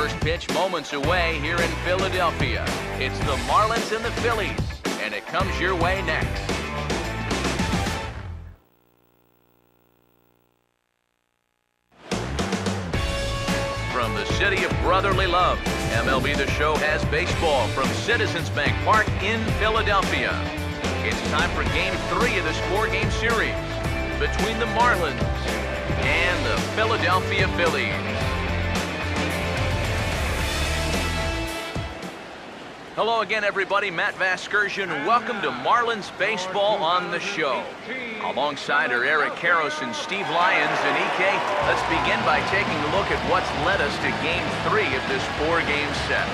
first pitch moments away here in Philadelphia. It's the Marlins and the Phillies, and it comes your way next. From the city of brotherly love, MLB The Show has baseball from Citizens Bank Park in Philadelphia. It's time for Game 3 of this 4-game series between the Marlins and the Philadelphia Phillies. Hello again, everybody. Matt Vasgersian. Welcome to Marlins Baseball on the Show. Alongside are Eric Karros and Steve Lyons. And EK, let's begin by taking a look at what's led us to Game 3 of this 4-game set.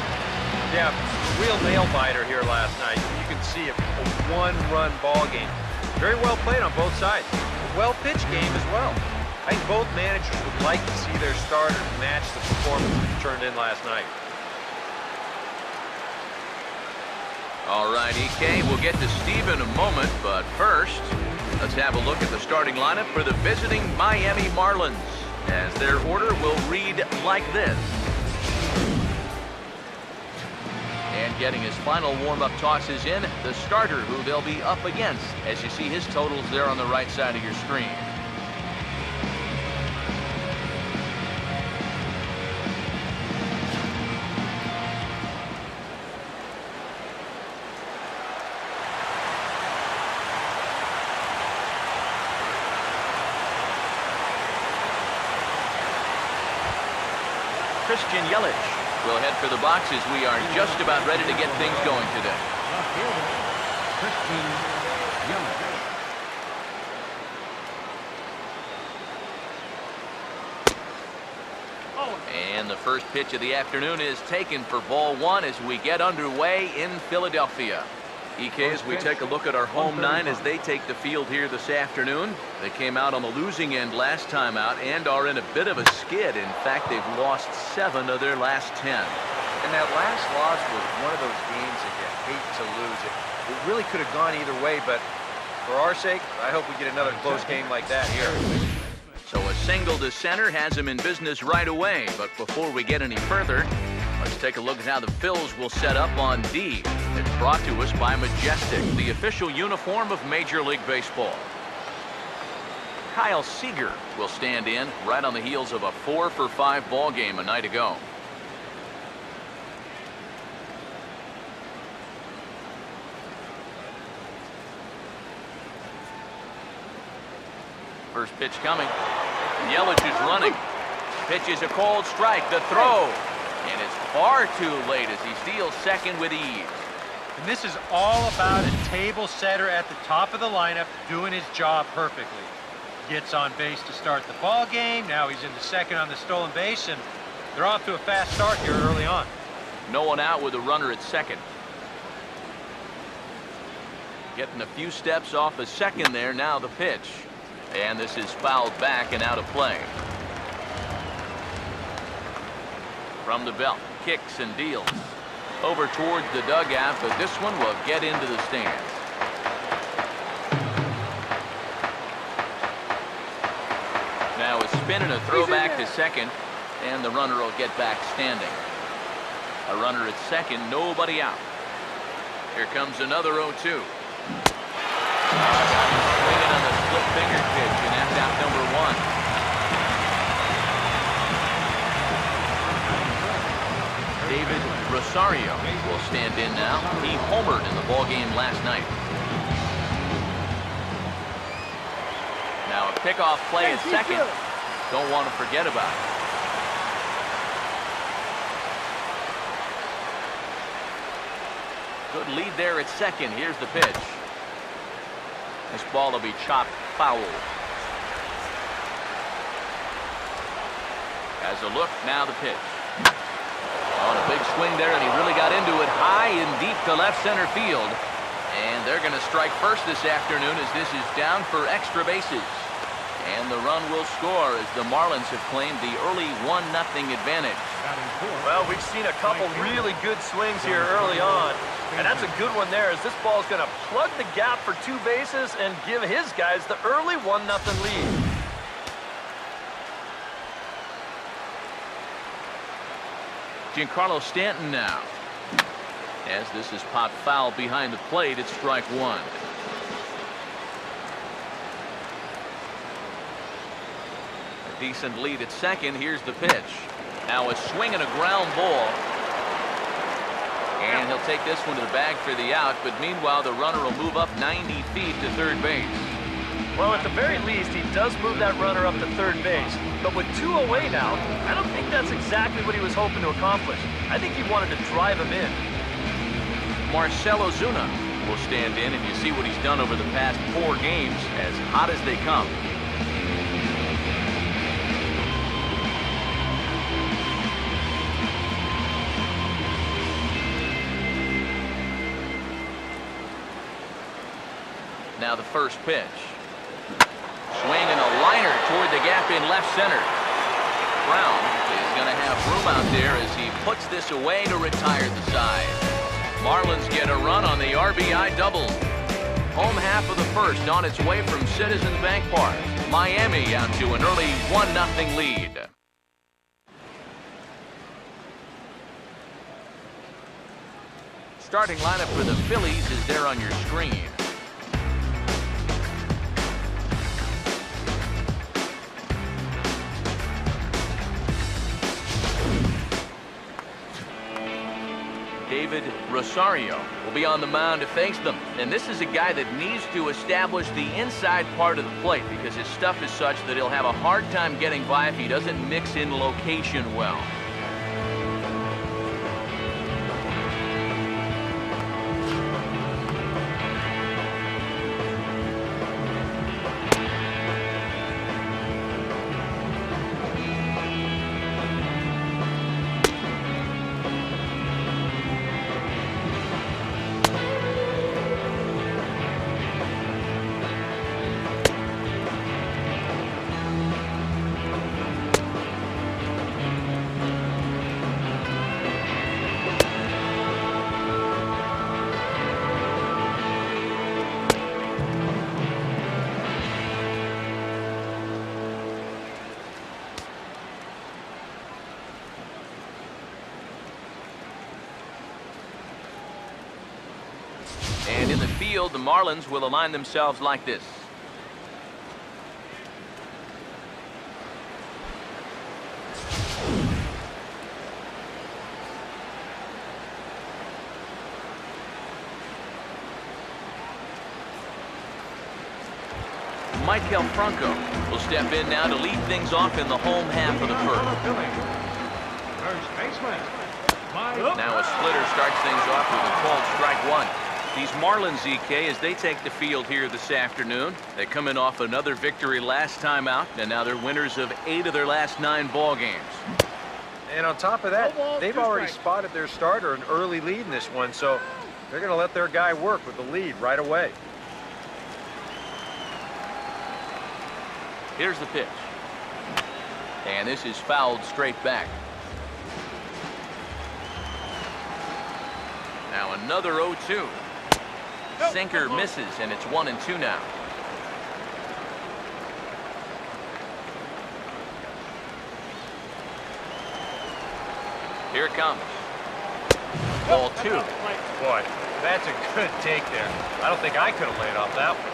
Yeah, real nail-biter here last night. You can see a one-run ball game. Very well played on both sides. A well-pitched game as well. I think both managers would like to see their starters match the performance that turned in last night. All right, EK, we'll get to Steve in a moment, but first, let's have a look at the starting lineup for the visiting Miami Marlins, as their order will read like this. And getting his final warm-up tosses in, the starter who they'll be up against, as you see his totals there on the right side of your screen. Christian Yelich will head for the boxes. We are just about ready to get things going today. And the first pitch of the afternoon is taken for ball one as we get underway in Philadelphia. EK, as we take a look at our home nine as they take the field here this afternoon. They came out on the losing end last time out and are in a bit of a skid. In fact, they've lost 7 of their last 10. And that last loss was one of those games that you hate to lose. It really could have gone either way, but for our sake, I hope we get another close game like that here. So a single to center has him in business right away. But before we get any further, let's take a look at how the Phils will set up on D. It's brought to us by Majestic, the official uniform of Major League Baseball. Kyle Seager will stand in right on the heels of a 4-for-5 ball game a night ago. First pitch coming. Yelich is running. Pitch is a cold strike. The throw. And it's far too late as he steals second with ease. And this is all about a table setter at the top of the lineup doing his job perfectly. Gets on base to start the ball game. Now he's into second on the stolen base, and they're off to a fast start here early on. No one out with a runner at second. Getting a few steps off of second there. Now the pitch. And this is fouled back and out of play. From the belt, kicks and deals. Over towards the dugout, but this one will get into the stands. Now a spin and a throwback to second, and the runner will get back standing. A runner at second, nobody out. Here comes another 0-2. Swinging on the split finger pitch, and that's out number 1. David Rosario will stand in now. He homered in the ballgame last night. Now a pickoff play at second. Don't want to forget about it. Good lead there at second. Here's the pitch. This ball will be chopped foul. As a look, now the pitch. On a big swing there, and he really got into it high and deep to left center field. And they're going to strike first this afternoon as this is down for extra bases. And the run will score as the Marlins have claimed the early 1-0 advantage. Well, we've seen a couple really good swings here early on. And that's a good one there, as this ball is going to plug the gap for 2 bases and give his guys the early 1-0 lead. Giancarlo Stanton now. As this is popped foul behind the plate, it's strike one. A decent lead at second. Here's the pitch. Now a swing and a ground ball. And he'll take this one to the bag for the out, but meanwhile the runner will move up 90 feet to third base. Well, at the very least, he does move that runner up to third base. But with 2 away now, I don't think that's exactly what he was hoping to accomplish. I think he wanted to drive him in. Marcell Ozuna will stand in, and you see what he's done over the past 4 games, as hot as they come. Now the first pitch. Swing and a liner toward the gap in left center. Brown is going to have room out there as he puts this away to retire the side. Marlins get a run on the RBI double. Home half of the first on its way from Citizens Bank Park. Miami out to an early 1-0 lead. Starting lineup for the Phillies is there on your screen. David Rosario will be on the mound to face them. And this is a guy that needs to establish the inside part of the plate because his stuff is such that he'll have a hard time getting by if he doesn't mix in location well. And in the field, the Marlins will align themselves like this. Michael Franco will step in now to lead things off in the home half of the first. Now a splitter starts things off with a called strike one. These Marlins, EK, as they take the field here this afternoon, they come in off another victory last time out, and now they're winners of 8 of their last 9 ball games. And on top of that, they've already spotted their starter an early lead in this one, so they're going to let their guy work with the lead right away. Here's the pitch. And this is fouled straight back. Now another 0-2. Sinker misses, and it's 1-2 now. Here it comes. Ball 2. Boy, that's a good take there. I don't think I could have laid off that one.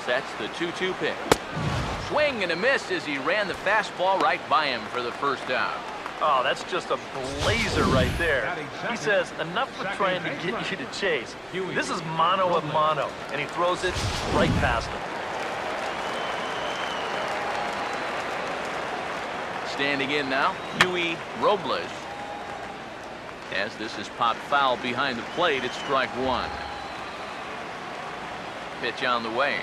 Sets the 2-2 pitch. Swing and a miss as he ran the fastball right by him for the first out. Oh, that's just a blazer right there. He says, enough for trying to get you to chase. This is mano a mano, and he throws it right past him. Standing in now, Huey Robles. As this is popped foul behind the plate, it's strike one. Pitch on the way.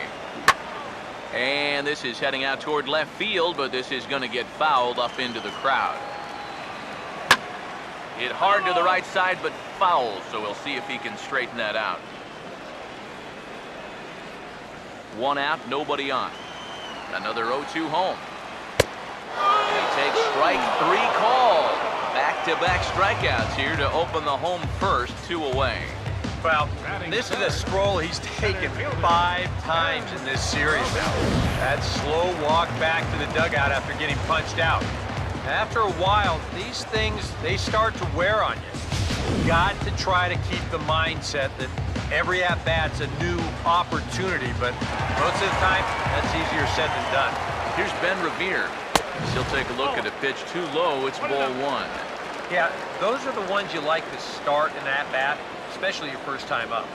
And this is heading out toward left field, but this is going to get fouled up into the crowd. Hit hard to the right side, but foul, so we'll see if he can straighten that out. 1 out, nobody on. Another 0-2 home. And he takes strike 3 call. Back-to-back strikeouts here to open the home first, 2 away. Well, this is a stroll he's taken 5 times in this series now. That slow walk back to the dugout after getting punched out. After a while, these things, they start to wear on you. Got to try to keep the mindset that every at-bat's a new opportunity, but most of the time, that's easier said than done. Here's Ben Revere. He'll take a look at a pitch too low. It's ball 1. Yeah, those are the ones you like to start in at-bat, especially your first time up.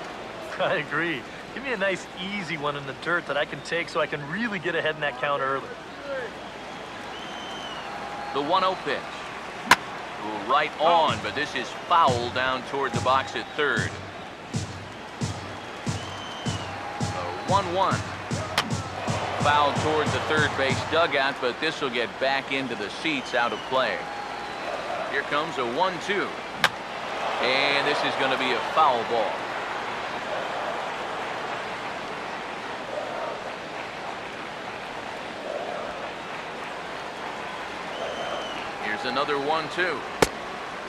I agree. Give me a nice, easy one in the dirt that I can take so I can really get ahead in that count early. The 1-0 pitch. Right on, but this is foul down toward the box at third. The 1-1. Foul toward the third base dugout, but this will get back into the seats, out of play. Here comes a 1-2. And this is going to be a foul ball. Here's another 1-2.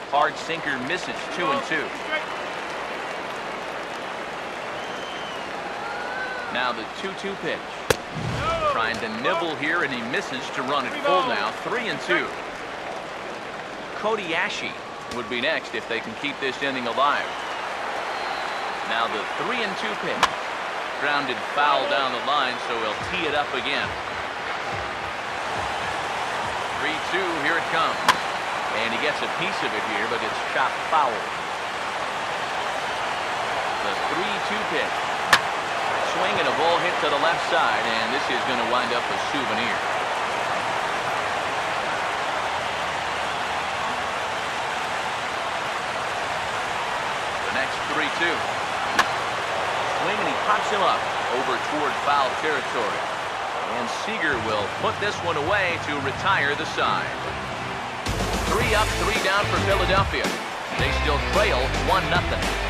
Hard sinker misses, 2-2. Now the 2-2 pitch. Trying to nibble here, and he misses to run it full now, 3-2. Cody Ashe would be next if they can keep this inning alive. Now the 3-2 pitch. Grounded foul down the line, so he'll tee it up again. 3-2, here it comes. And he gets a piece of it here, but it's chopped foul. The 3-2 pitch. Swing and a ball hit to the left side, and this is going to wind up a souvenir. The next 3-2. Swing and he pops him up over toward foul territory. And Seager will put this one away to retire the side. 3 up, 3 down for Philadelphia. They still trail 1-0.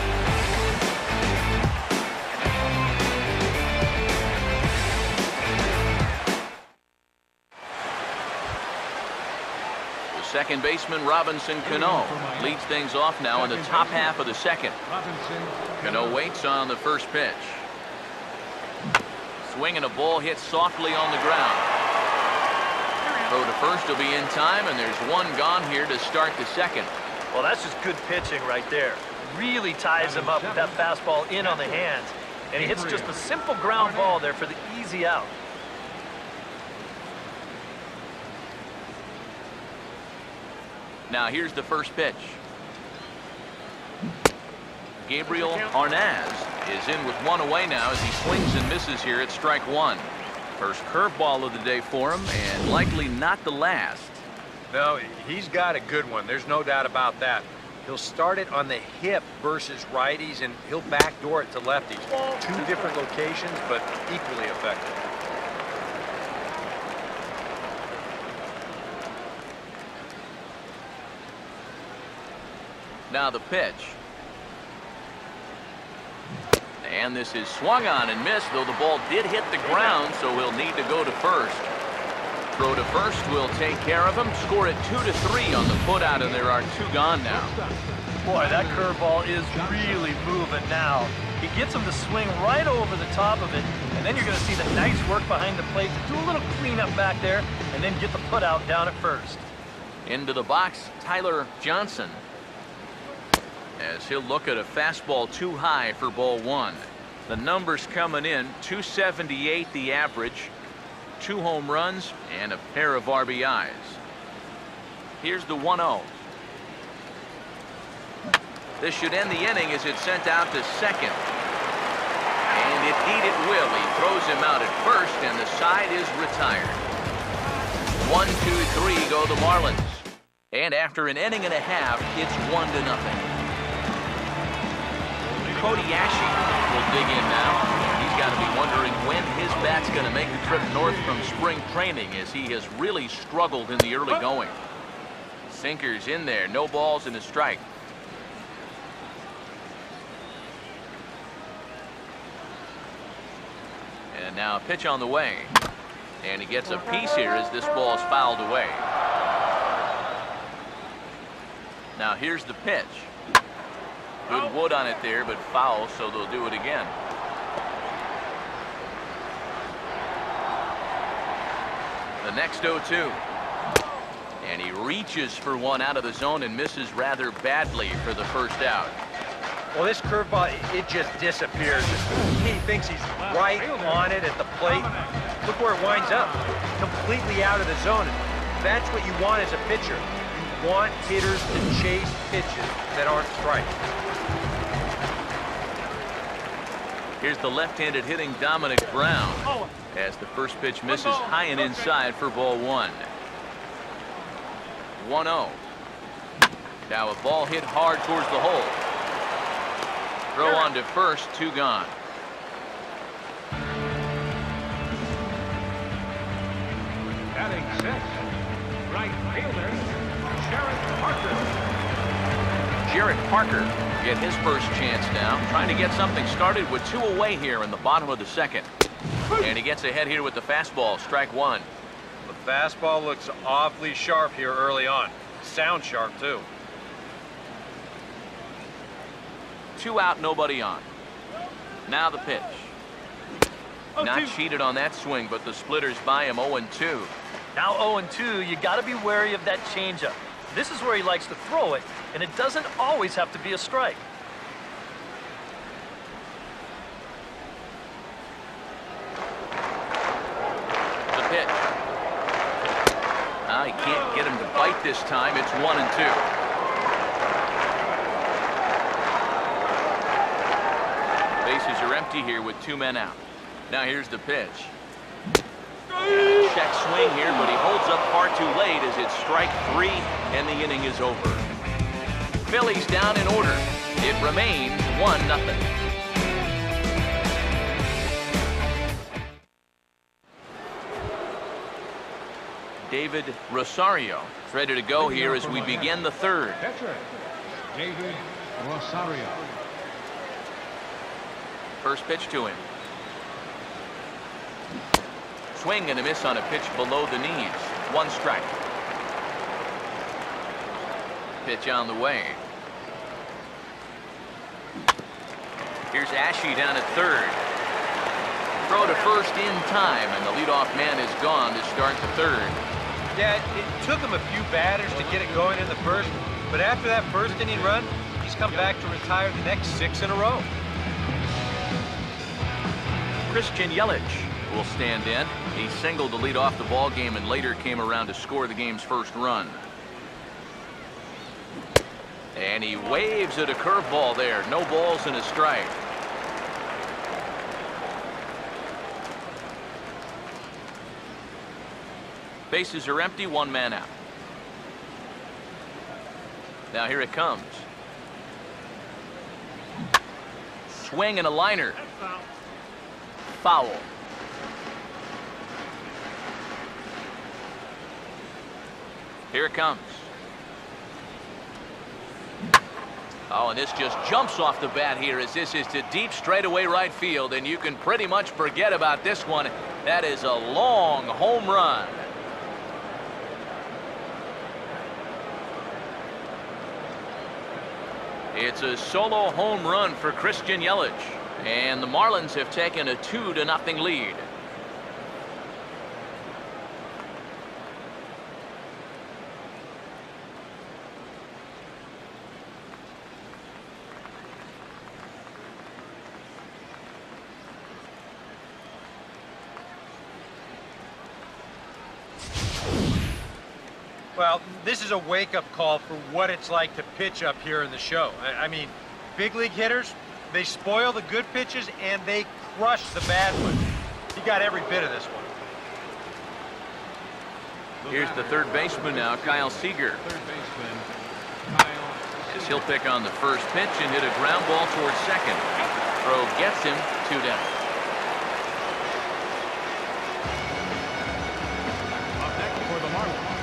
Second baseman Robinson Cano leads things off now in the top half of the second. Cano waits on the first pitch. Swing and a ball hit softly on the ground. Throw to first will be in time, and there's one gone here to start the second. Well, that's just good pitching right there. Really ties him up with that fastball in on the hands. And he hits just a simple ground ball there for the easy out. Now here's the first pitch. Gabriel Arnaz is in with 1 away now as he swings and misses here at strike 1. First curveball of the day for him, and likely not the last. No, he's got a good one. There's no doubt about that. He'll start it on the hip versus righties, and he'll backdoor it to lefties. 2 different locations, but equally effective. Now the pitch. And this is swung on and missed, though the ball did hit the ground, so he'll need to go to first. Throw to first will take care of him. Score it 2-3 on the putout, and there are 2 gone now. Boy, that curveball is really moving now. He gets him to swing right over the top of it, and then you're going to see the nice work behind the plate to do a little cleanup back there, and then get the putout down at first. Into the box, Tyler Johnson, as he'll look at a fastball too high for ball 1. The numbers coming in, 278 the average, 2 home runs, and a pair of RBIs. Here's the 1-0. This should end the inning as it's sent out to second. And indeed it will. He throws him out at first, and the side is retired. 1-2-3 go the Marlins. And after an inning and a half, it's 1-0. Cody Ashe will dig in now. He's got to be wondering when his bat's going to make the trip north from spring training, as he has really struggled in the early going. Sinkers in there, no balls and a strike. And now a pitch on the way. And he gets a piece here as this ball is fouled away. Now here's the pitch. Good wood on it there, but foul, so they'll do it again. The next 0-2. And he reaches for one out of the zone and misses rather badly for the first out. Well, this curveball, it just disappears. He thinks he's right on it at the plate. Look where it winds up. Completely out of the zone. That's what you want as a pitcher. You want hitters to chase pitches that aren't strikes. Here's the left-handed hitting Dominic Brown as the first pitch misses high and inside for ball one. 1-0. Now a ball hit hard towards the hole. Throw on to first, 2 gone. Batting six, right fielder, Jared Parker. Jared Parker get his first chance now, trying to get something started with 2 away here in the bottom of the second. And he gets ahead here with the fastball, strike 1. The fastball looks awfully sharp here early on. Sounds sharp, too. 2 out, nobody on. Now the pitch. Not cheated on that swing, but the splitters by him 0-2. Now 0-2, you got to be wary of that changeup. This is where he likes to throw it, and it doesn't always have to be a strike. The pitch. He can't get him to bite this time. It's 1-2. Bases are empty here with 2 men out. Now here's the pitch. Check swing here, but he holds up far too late as it's strike 3 and the inning is over. Phillies down in order. It remains 1-0. David Rosario is ready to go here as we begin the third. Pitcher, David Rosario. First pitch to him. Swing and a miss on a pitch below the knees. 1 strike. Pitch on the way. Here's Ashe down at third. Throw to first in time, and the leadoff man is gone to start the third. Yeah, it took him a few batters to get it going in the first, but after that first inning run, he's come back to retire the next 6 in a row. Christian Yelich will stand in. He singled to lead off the ball game and later came around to score the game's first run. And he waves at a curveball there. No balls and a strike. Bases are empty, 1 man out. Now here it comes. Swing and a liner. Foul. Here it comes. Oh, and this just jumps off the bat here as this is to deep straightaway right field, and you can pretty much forget about this one. That is a long home run. It's a solo home run for Christian Yelich, and the Marlins have taken a 2-0 lead. Well, this is a wake-up call for what it's like to pitch up here in the show. I mean, big league hitters, they spoil the good pitches and they crush the bad ones. He got every bit of this one. Here's the third baseman now, Kyle Seager. Third baseman, Kyle. As he'll pick on the first pitch and hit a ground ball towards second. Throw gets him 2 down. Up next for the Marlins,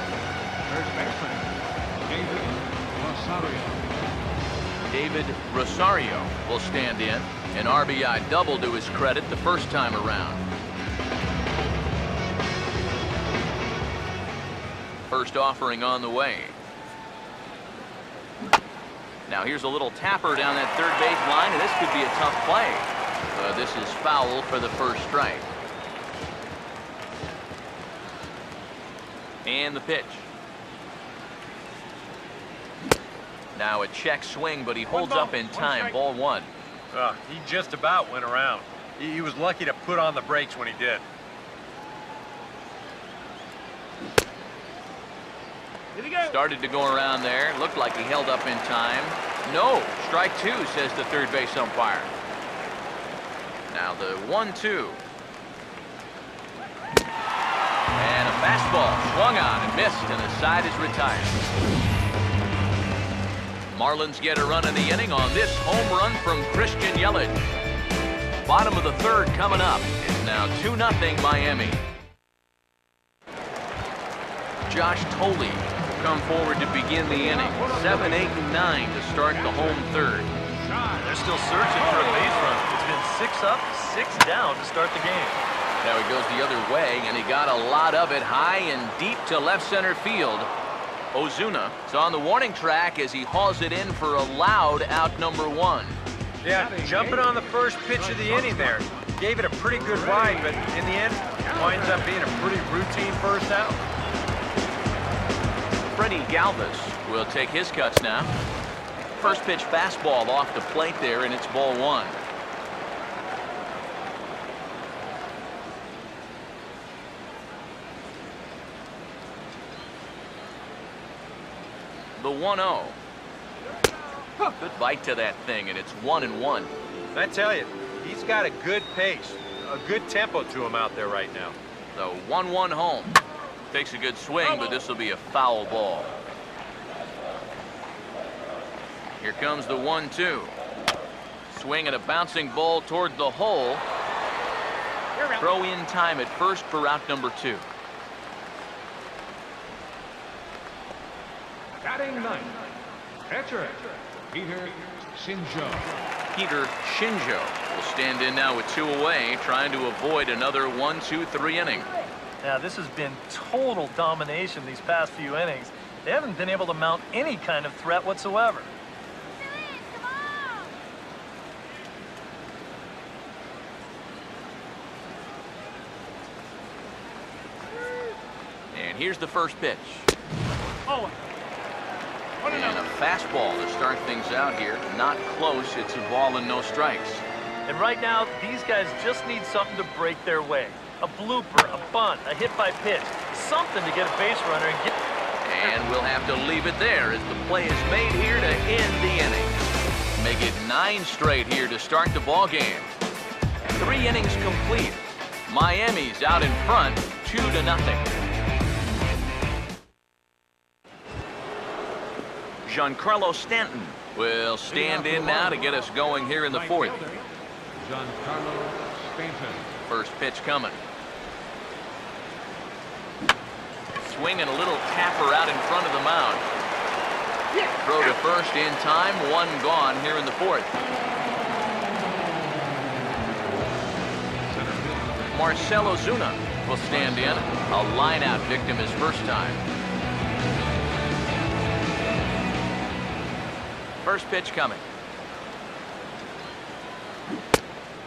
third baseman, David Rosario. David Rosario will stand in. An RBI double to his credit the first time around. First offering on the way. Now here's a little tapper down that third base line, and this could be a tough play. This is foul for the first strike. And the pitch. Now a check swing, but he holds up in time. Ball 1. He just about went around. He was lucky to put on the brakes when he did. Started to go around there. Looked like he held up in time. No, strike 2, says the third base umpire. Now the 1-2. And a fastball swung on and missed, and the side is retired. Marlins get a run in the inning on this home run from Christian Yelich. Bottom of the third coming up. It's now 2-0 Miami. Josh Toley come forward to begin the inning. 7, 8, and 9 to start the home third. They're still searching for a base run. It's been 6 up, 6 down to start the game. Now he goes the other way, and he got a lot of it high and deep to left center field. Ozuna is on the warning track as he hauls it in for a loud out number 1. Yeah, jumping on the first pitch of the inning there. Gave it a pretty good ride, but in the end, winds up being a pretty routine first out. Freddie Galvis will take his cuts now. First pitch fastball off the plate there, and it's ball 1. The 1-0. Good bite to that thing, and it's 1-1. I tell you, he's got a good pace, a good tempo to him out there right now. The 1-1 home. Takes a good swing, but this will be a foul ball. Here comes the 1-2. Swing and a bouncing ball toward the hole. Throw in time at first for out number 2. Batting ninth, catcher, Peter Shinjo. Peter Shinjo will stand in now with 2 away, trying to avoid another 1-2-3 inning. Now, this has been total domination these past few innings. They haven't been able to mount any kind of threat whatsoever. And here's the first pitch. Oh. And a fastball to start things out here. Not close. It's a ball and no strikes. And right now, these guys just need something to break their way. A blooper, a bunt, a hit by pitch, something to get a base runner and get... And we'll have to leave it there as the play is made here to end the inning. Make it 9 straight here to start the ball game. 3 innings complete. Miami's out in front, 2-0. Giancarlo Stanton will stand in now to get us going here in the 4th. Giancarlo Stanton. First pitch coming. Swinging a little tapper out in front of the mound. Throw to first in time. 1 gone here in the 4th. Marcell Ozuna will stand in. A line-out victim his first time. First pitch coming.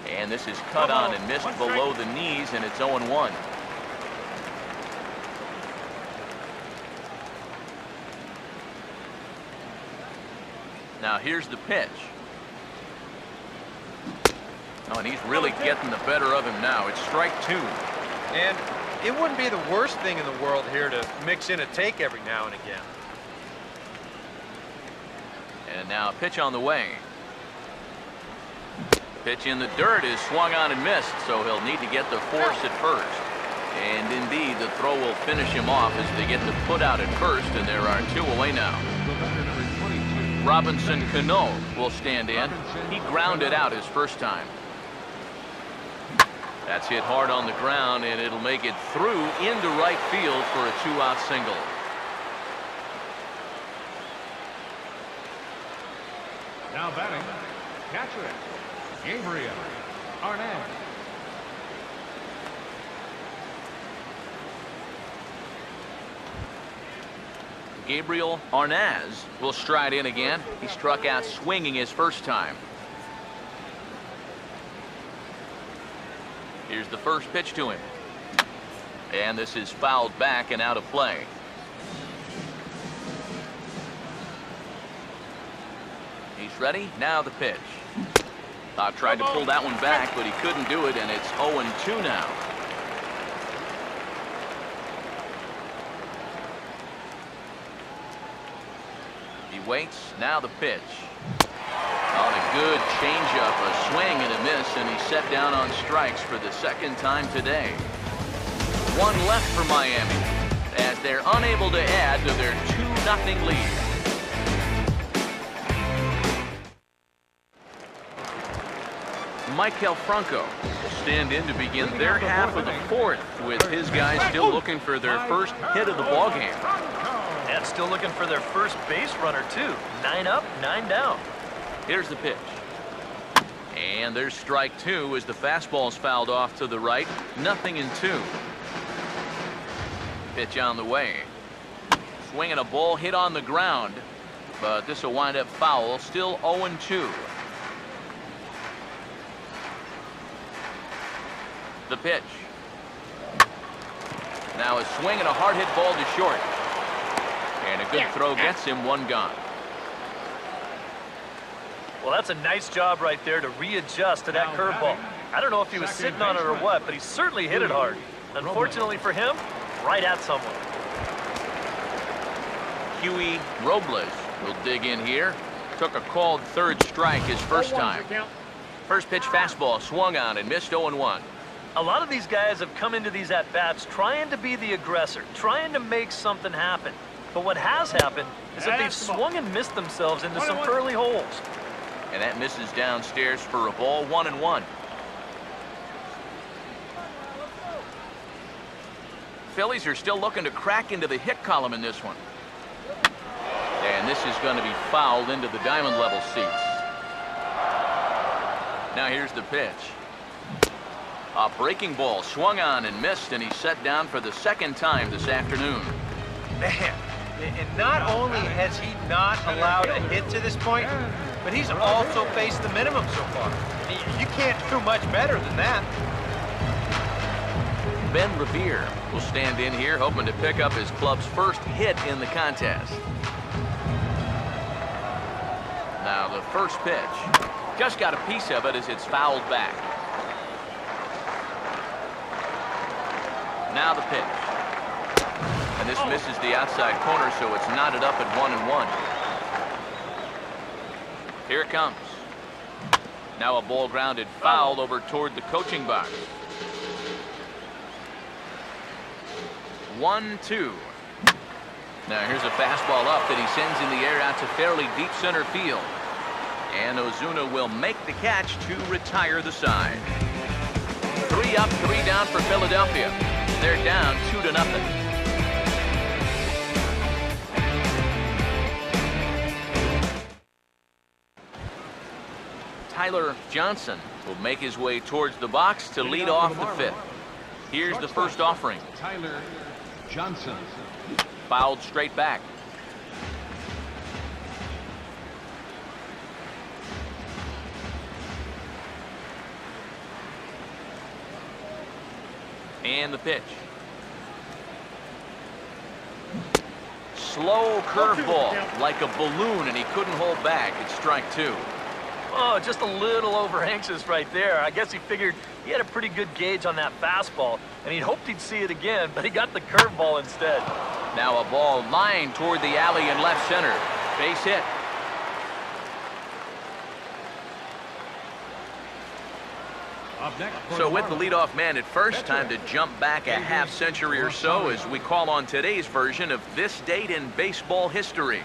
And this is cut on and missed below the knees, and it's 0-1. Now here's the pitch. Oh, and he's really getting the better of him now. It's strike 2. And it wouldn't be the worst thing in the world here to mix in a take every now and again. And now a pitch on the way. Pitch in the dirt is swung on and missed, so he'll need to get the force at first. And indeed, the throw will finish him off as they get the put out at first, and there are 2 away now. Robinson Cano will stand in. He grounded out his first time. That's hit hard on the ground, and it'll make it through into right field for a 2-out single. Now batting, catcher, Gabriel Arnett. Gabriel Arnaz will stride in again. He struck out swinging his first time. Here's the first pitch to him. And this is fouled back and out of play. He's ready. Now the pitch. Tried to pull that one back, but he couldn't do it, and it's 0-2 now. He waits. Now the pitch. On a good changeup, a swing and a miss, and he's set down on strikes for the second time today. One left for Miami as they're unable to add to their 2-0 lead. Maikel Franco will stand in to begin their half of the fourth, with his guys still looking for their first hit of the ballgame. And still looking for their first base runner, too. 9 up, 9 down. Here's the pitch. And there's strike 2 as the fastball's fouled off to the right. 0-2. Pitch on the way. Swinging a ball hit on the ground, but this will wind up foul. Still 0-2. The pitch. Now a swing and a hard hit ball to short. And a good throw gets him one gone. Well, that's a nice job right there to readjust to that curveball. I don't know if he was sitting on it or what, but he certainly hit it hard. Unfortunately for him, right at someone. Huey Robles will dig in here. Took a called third strike his first time. First pitch fastball swung on and missed 0-1. A lot of these guys have come into these at-bats trying to be the aggressor, trying to make something happen. But what has happened is that they've swung and missed themselves into some early holes. And that misses downstairs for a ball. 1-1. Phillies are still looking to crack into the hit column in this one. And this is going to be fouled into the diamond level seats. Now here's the pitch. A breaking ball swung on and missed, and he's set down for the second time this afternoon. Man, and not only has he not allowed a hit to this point, but he's also faced the minimum so far. You can't do much better than that. Ben Revere will stand in here, hoping to pick up his club's first hit in the contest. Now the first pitch. Just got a piece of it as it's fouled back. Now the pitch. And this misses the outside corner, so it's knotted up at 1-1. Here it comes. Now a ball grounded foul over toward the coaching box. 1-2. Now here's a fastball up that he sends in the air out to fairly deep center field. And Ozuna will make the catch to retire the side. 3 up, 3 down for Philadelphia. They're down 2-0. Tyler Johnson will make his way towards the box to lead off the fifth. Here's the first offering. Tyler Johnson. Fouled straight back. And the pitch. Slow curveball, like a balloon, and he couldn't hold back. It's strike 2. Oh, just a little over anxious right there. I guess he figured he had a pretty good gauge on that fastball, and he hoped he'd see it again, but he got the curveball instead. Now a ball lined toward the alley in left center. Base hit. So with the leadoff man at first, time to jump back a half century or so as we call on today's version of this date in baseball history.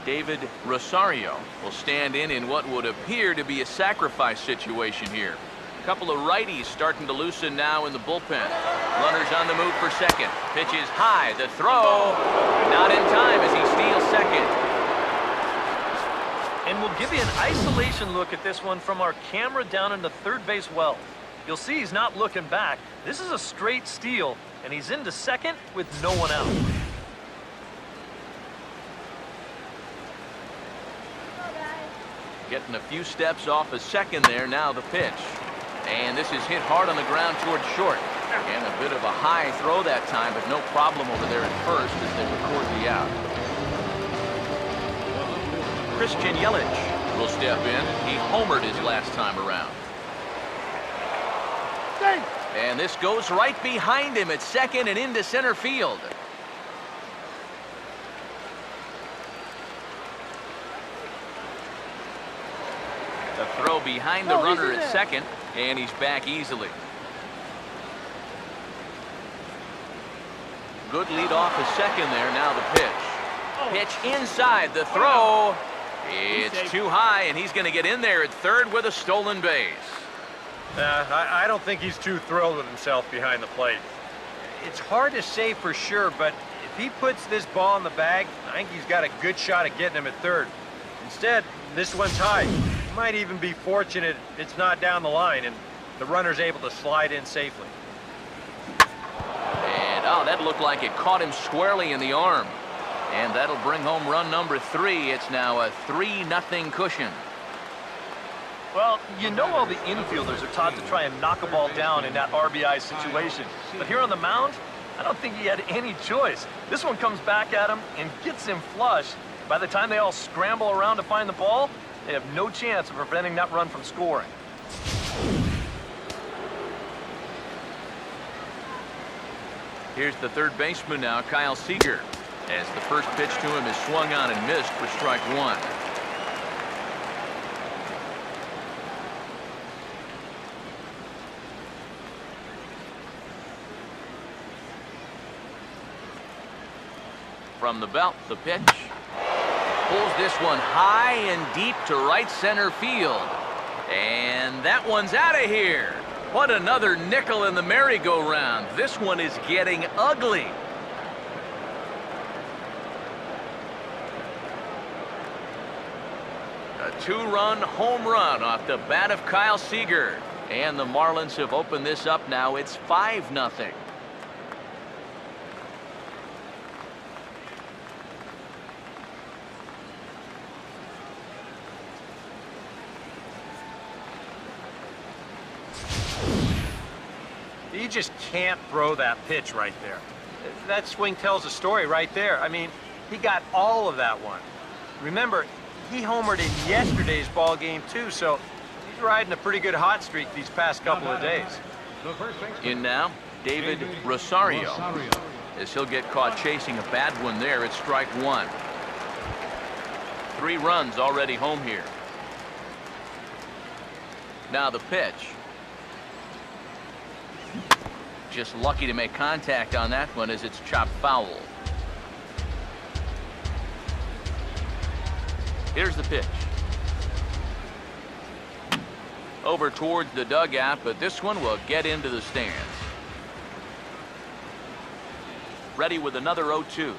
David Rosario will stand in what would appear to be a sacrifice situation here. A couple of righties starting to loosen now in the bullpen. Runners on the move for second. Pitch is high. The throw not in time as he steals second. And we'll give you an isolation look at this one from our camera down in the third base well. You'll see he's not looking back. This is a straight steal, and he's into second with no one out. Getting a few steps off a second there. Now the pitch. And this is hit hard on the ground towards short. And a bit of a high throw that time, but no problem over there at first as they record the out. Christian Yelich will step in. He homered his last time around. And this goes right behind him at second and into center field. The throw behind the runner at second, and he's back easily. Good lead off a second there. Now the pitch. Pitch inside. The throw. It's too high, and he's going to get in there at third with a stolen base. I don't think he's too thrilled with himself behind the plate. It's hard to say for sure, but if he puts this ball in the bag, I think he's got a good shot at getting him at third. Instead, this one's high. He might even be fortunate it's not down the line and the runner's able to slide in safely. And oh, that looked like it caught him squarely in the arm. And that'll bring home run number 3. It's now a 3-0 cushion. Well, you know all the infielders are taught to try and knock a ball down in that RBI situation. But here on the mound, I don't think he had any choice. This one comes back at him and gets him flush. By the time they all scramble around to find the ball, they have no chance of preventing that run from scoring. Here's the third baseman now, Kyle Seager, as the first pitch to him is swung on and missed for strike 1. From the belt, the pitch. Pulls this one high and deep to right center field. And that one's out of here. What another nickel in the merry-go-round. This one is getting ugly. A 2-run home run off the bat of Kyle Seager. And the Marlins have opened this up now. It's 5-0. You just can't throw that pitch right there. That swing tells a story right there. I mean, he got all of that one. Remember, he homered in yesterday's ball game too, so he's riding a pretty good hot streak these past couple of days. In now, David Rosario, as he'll get caught chasing a bad one there at strike 1. 3 runs already home here. Now the pitch. Just lucky to make contact on that one as it's chopped foul. Here's the pitch. Over towards the dugout, but this one will get into the stands. Ready with another 0-2.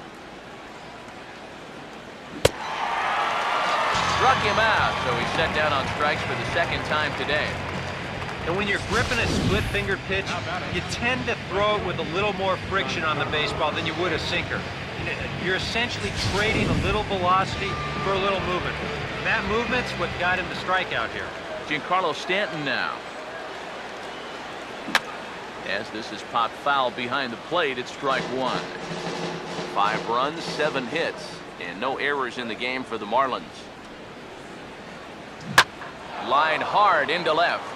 Struck him out, so he's set down on strikes for the second time today. And when you're gripping a split-fingered pitch, you tend to throw it with a little more friction on the baseball than you would a sinker. You're essentially trading a little velocity for a little movement. And that movement's what got him the strikeout here. Giancarlo Stanton now. As this is popped foul behind the plate, it's strike 1. 5 runs, 7 hits, and no errors in the game for the Marlins. Line hard into left.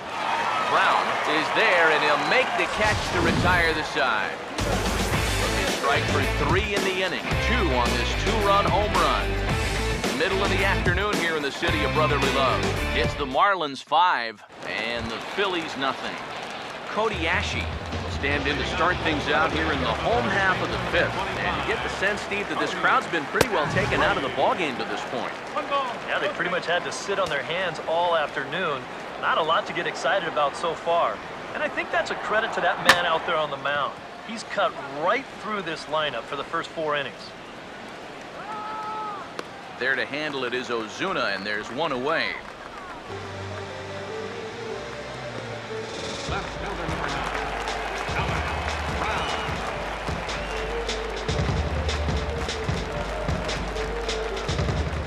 Brown is there, and he'll make the catch to retire the side. A strike for 3 in the inning. 2 on this 2-run home run. Middle of the afternoon here in the city of brotherly love. It's the Marlins 5 and the Phillies 0. Cody Ashe will stand in to start things out here in the home half of the 5th. And you get the sense, Steve, that this crowd's been pretty well taken out of the ballgame to this point. Yeah, they pretty much had to sit on their hands all afternoon. Not a lot to get excited about so far. And I think that's a credit to that man out there on the mound. He's cut right through this lineup for the first 4 innings. There to handle it is Ozuna, and there's one away. Left fielder number 9. Brown.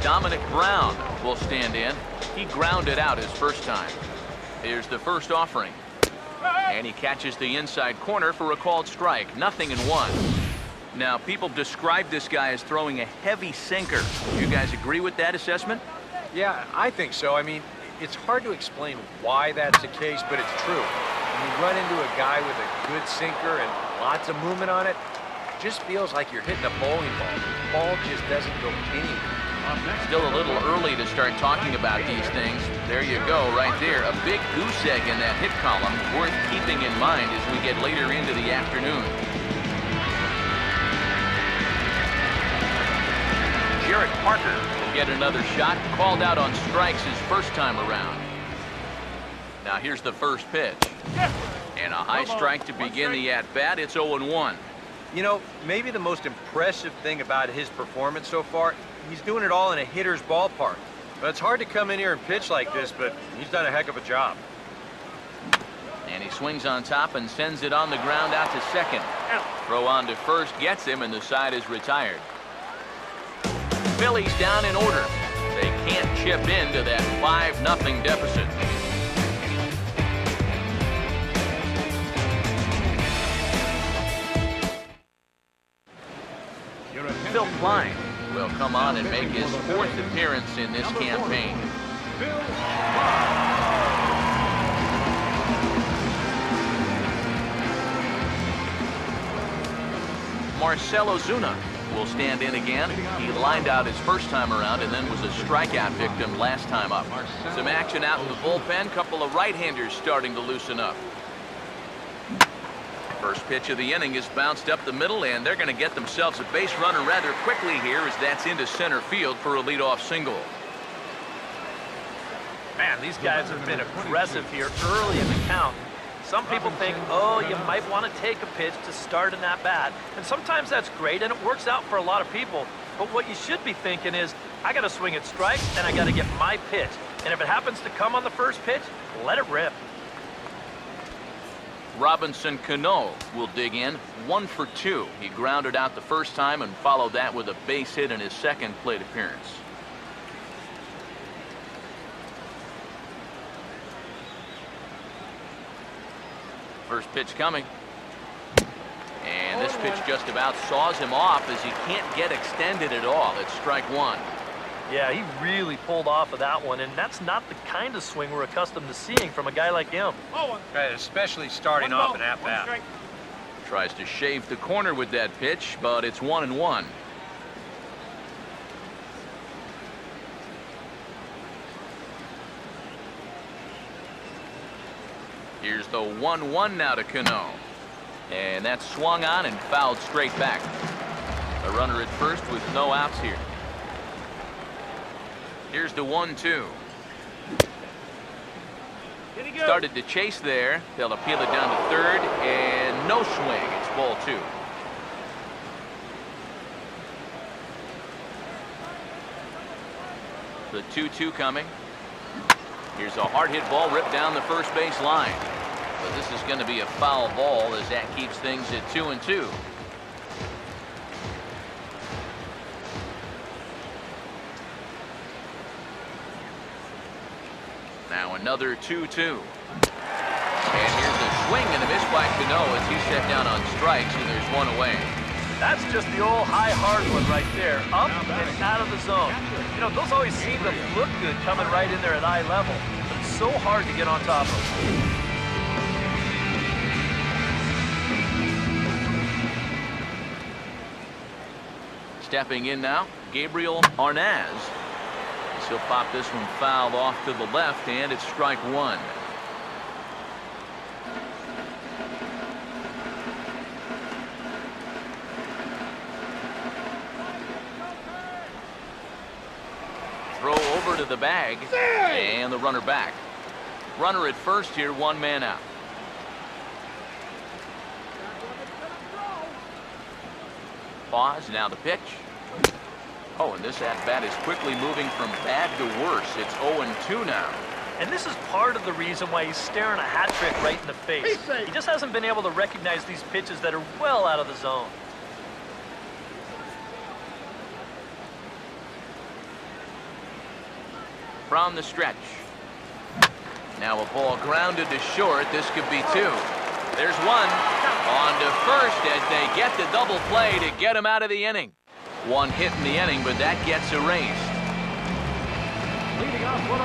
Dominic Brown will stand in. He grounded out his first time. Here's the first offering. And he catches the inside corner for a called strike. 0-1. Now, people describe this guy as throwing a heavy sinker. You guys agree with that assessment? Yeah, I think so. I mean, it's hard to explain why that's the case, but it's true. When you run into a guy with a good sinker and lots of movement on it, it just feels like you're hitting a bowling ball. The ball just doesn't go anywhere. Still a little early to start talking about these things. There you go, right there. A big goose egg in that hit column, worth keeping in mind as we get later into the afternoon. Jarrett Parker will get another shot, called out on strikes his first time around. Now here's the first pitch. And a high strike to begin the at-bat. It's 0-1. You know, maybe the most impressive thing about his performance so far, he's doing it all in a hitter's ballpark. But it's hard to come in here and pitch like this, but he's done a heck of a job. And he swings on top and sends it on the ground out to second. Throw on to first gets him, and the side is retired. Phillies down in order. They can't chip into that 5-0 deficit. Phil Klein will come on and make his 4th appearance in this campaign. Marcell Ozuna will stand in again. He lined out his first time around and then was a strikeout victim last time up. Some action out in the bullpen. Couple of right-handers starting to loosen up. First pitch of the inning is bounced up the middle, and they're going to get themselves a base runner rather quickly here as that's into center field for a leadoff single. Man, these guys have been aggressive here early in the count. Some people think, oh, you might want to take a pitch to start an at-bat. And sometimes that's great, and it works out for a lot of people. But what you should be thinking is, I got to swing at strikes, and I got to get my pitch. And if it happens to come on the first pitch, let it rip. Robinson Cano will dig in, 1 for 2. He grounded out the first time and followed that with a base hit in his second plate appearance. First pitch coming. And this pitch just about saws him off as he can't get extended at all. It's strike 1. Yeah, he really pulled off of that one, and that's not the kind of swing we're accustomed to seeing from a guy like him. Right, especially starting off an at-bat. Tries to shave the corner with that pitch, but it's 1-1. Here's the 1-1 now to Cano. And that's swung on and fouled straight back. A runner at first with no outs here. Here's the 1-2. Started to chase there. They'll appeal it down to third, and no swing. It's ball 2. The 2-2 coming. Here's a hard hit ball ripped down the first base line. But this is going to be a foul ball as that keeps things at 2-2. Now another 2-2. And here's a swing and a miss by Cano as he's set down on strikes, and there's one away. That's just the old high hard one right there, up and out of the zone. You know, those always seem to look good coming right in there at eye level, but it's so hard to get on top of. Stepping in now, Gabriel Arnaz. He'll pop this one foul off to the left, and it's strike 1. Throw over to the bag, and the runner back. Runner at first here, 1 man out. Pause, now the pitch. Oh, and this at-bat is quickly moving from bad to worse. It's 0-2 now. And this is part of the reason why he's staring a hat trick right in the face. He just hasn't been able to recognize these pitches that are well out of the zone. From the stretch. Now a ball grounded to short. This could be two. There's one. On to first as they get the double play to get him out of the inning. One hit in the inning, but that gets erased.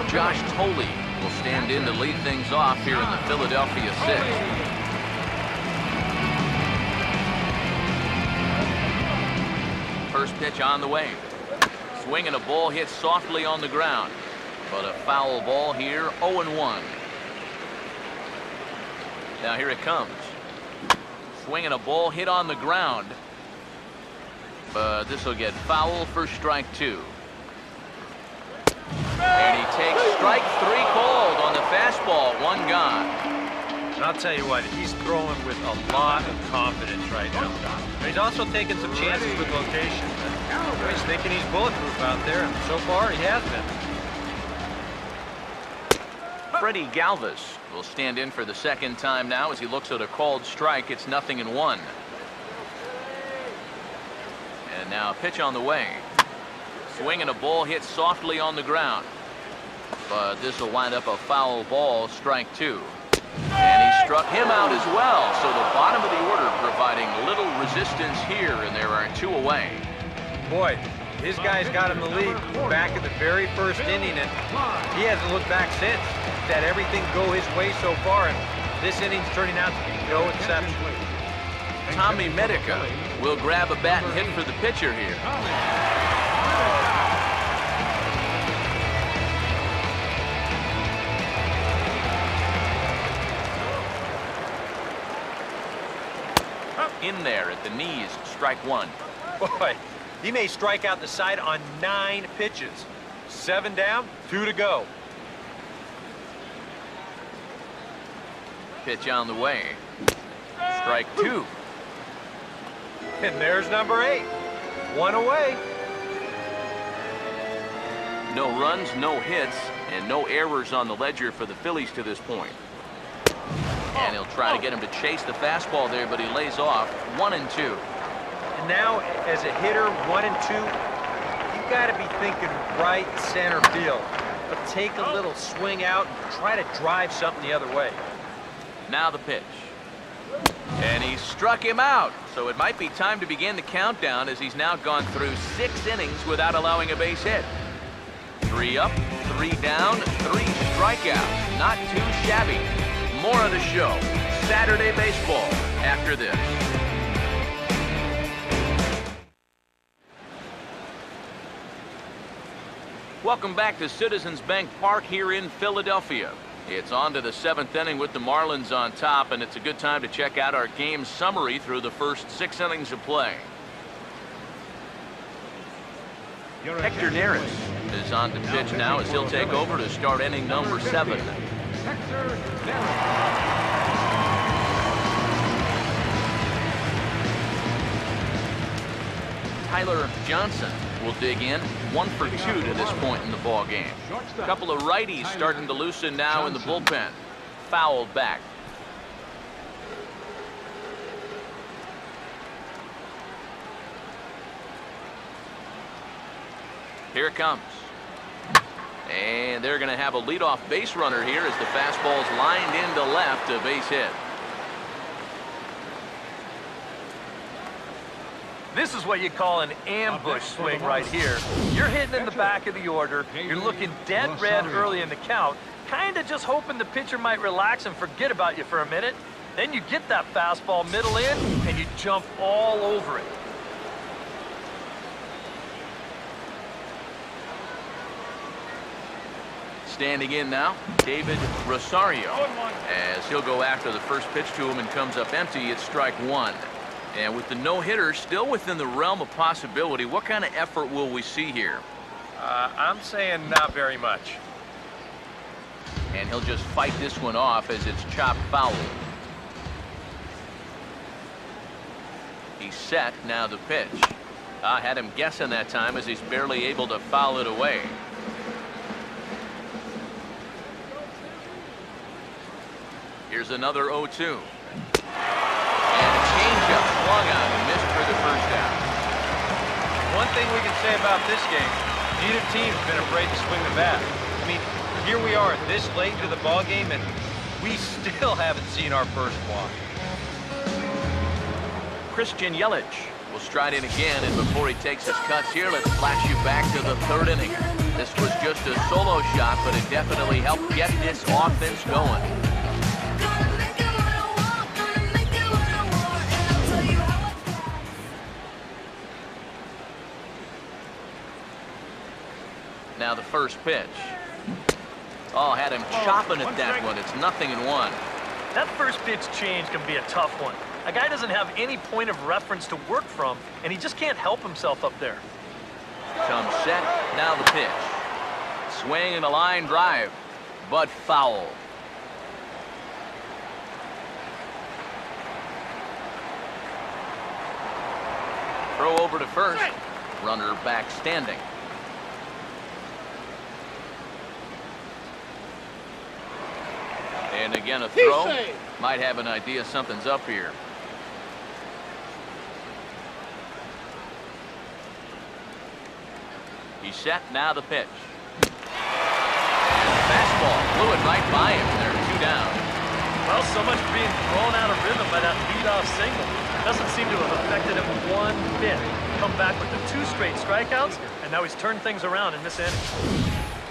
Josh Tolley will stand in to lead things off here in the Philadelphia 6th. First pitch on the way. Swing and a ball hit softly on the ground. But a foul ball here, 0-1. Now here it comes. Swing and a ball hit on the ground. But this will get foul for strike two. And he takes strike three called on the fastball, one gone. And I'll tell you what, he's throwing with a lot of confidence right now. But he's also taking some chances with location. He's thinking he's bulletproof out there, and so far he has been. Freddie Galvis will stand in for the second time now as he looks at a called strike. It's 0-1. And now a pitch on the way. Swing and a ball hit softly on the ground. But this will wind up a foul ball, strike two. And he struck him out as well. So the bottom of the order providing little resistance here, and there are two away. Boy, his guys got him the lead back in the very first inning, and he hasn't looked back since. He's had everything go his way so far, and this inning's turning out to be no exception. Tommy Medica will grab a bat and hit for the pitcher here. In there at the knees, strike one. Boy, he may strike out the side on 9 pitches. 7 down, 2 to go. Pitch on the way. Strike two. And there's number 8. 1 away. No runs, no hits, and no errors on the ledger for the Phillies to this point. And he'll try to get him to chase the fastball there, but he lays off. 1-2. And now, as a hitter, 1 and 2, you've got to be thinking right center field. But take a little swing out and try to drive something the other way. Now the pitch. And he struck him out. So it might be time to begin the countdown as he's now gone through 6 innings without allowing a base hit. 3 up, 3 down, 3 strikeouts. Not too shabby. More of the show. Saturday baseball after this. Welcome back to Citizens Bank Park here in Philadelphia. It's on to the 7th inning with the Marlins on top, and it's a good time to check out our game summary through the first 6 innings of play. Hector Neris is on to pitch now as he'll take over to start inning number 7. Tyler Johnson will dig in. 1 for 2 to this point in the ball game. A couple of righties starting to loosen now in the bullpen. Fouled back. Here it comes. And they're going to have a leadoff base runner here as the fastball's lined into left, a base hit. This is what you call an ambush swing right here. You're hitting in the back of the order. You're looking dead red early in the count, kind of just hoping the pitcher might relax and forget about you for a minute. Then you get that fastball middle in, and you jump all over it. Standing in now, David Rosario, as he'll go after the first pitch to him and comes up empty. It's strike one. And with the no-hitter still within the realm of possibility, what kind of effort will we see here? I'm saying not very much. And he'll just fight this one off as it's chopped foul. He's set, now the pitch. I had him guessing that time as he's barely able to foul it away. Here's another 0-2. And a changeup swung on and missed for the first down. One thing we can say about this game, neither team's been afraid to swing the bat. I mean, here we are this late into the ball game, and we still haven't seen our first walk. Christian Yelich will stride in again, and before he takes his cuts here, let's flash you back to the third inning. This was just a solo shot, but it definitely helped get this offense going. Now the first pitch. Oh, had him chopping at that one. It's 0-1. That first pitch change can be a tough one. A guy doesn't have any point of reference to work from, and he just can't help himself up there. Comes set, now the pitch. Swing and a line drive, but foul. Throw over to first. Runner back standing. And again a throw. Might have an idea something's up here. He's set, now the pitch. And the fastball blew it right by him. There are 2 down. Well, so much for being thrown out of rhythm by that leadoff single. Doesn't seem to have affected him one bit. Come back with the 2 straight strikeouts, and now he's turned things around in this inning.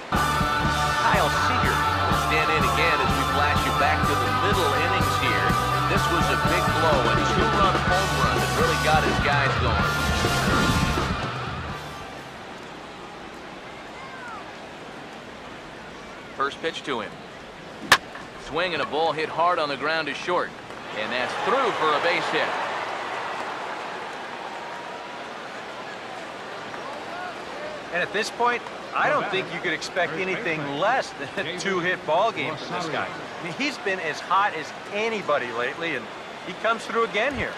Kyle Seager will stand in again as we flash you back to the middle innings here. This was a big blow, a 2-run home run that really got his guys going. First pitch to him. Swing and a ball hit hard on the ground is short. And that's through for a base hit. And at this point, I don't think you could expect anything less than a 2-hit ball game from this guy. I mean, he's been as hot as anybody lately, and he comes through again here.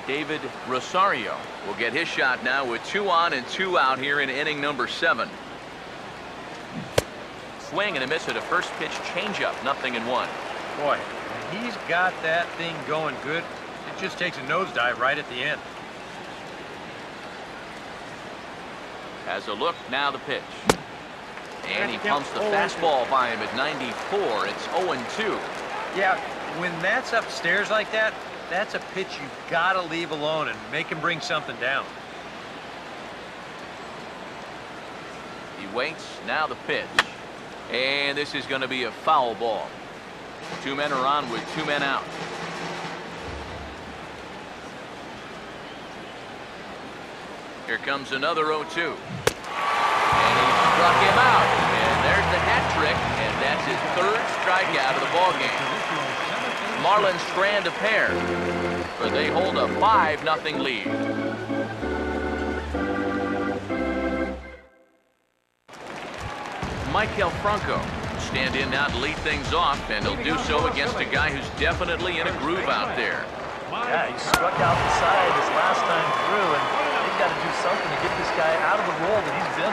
David Rosario will get his shot now with 2 on and 2 out here in inning number 7. Swing and a miss at a first pitch changeup, 0-1. Boy, when he's got that thing going good, it just takes a nosedive right at the end. Has a look, now the pitch. And he pumps the fastball by him at 94. It's 0-2. Yeah, when that's upstairs like that, that's a pitch you've got to leave alone and make him bring something down. He waits, now the pitch. And this is going to be a foul ball. 2 men are on with 2 men out. Here comes another 0-2. And he struck him out. And there's the hat trick. And that's his 3rd strikeout of the ball game. Marlins strand a pair. But they hold a 5-0 lead. Maikel Franco will stand in now to lead things off, and he'll do so against a guy who's definitely in a groove out there. Yeah, he struck out the side this last time through, and they've got to do something to get this guy out of the role that he's been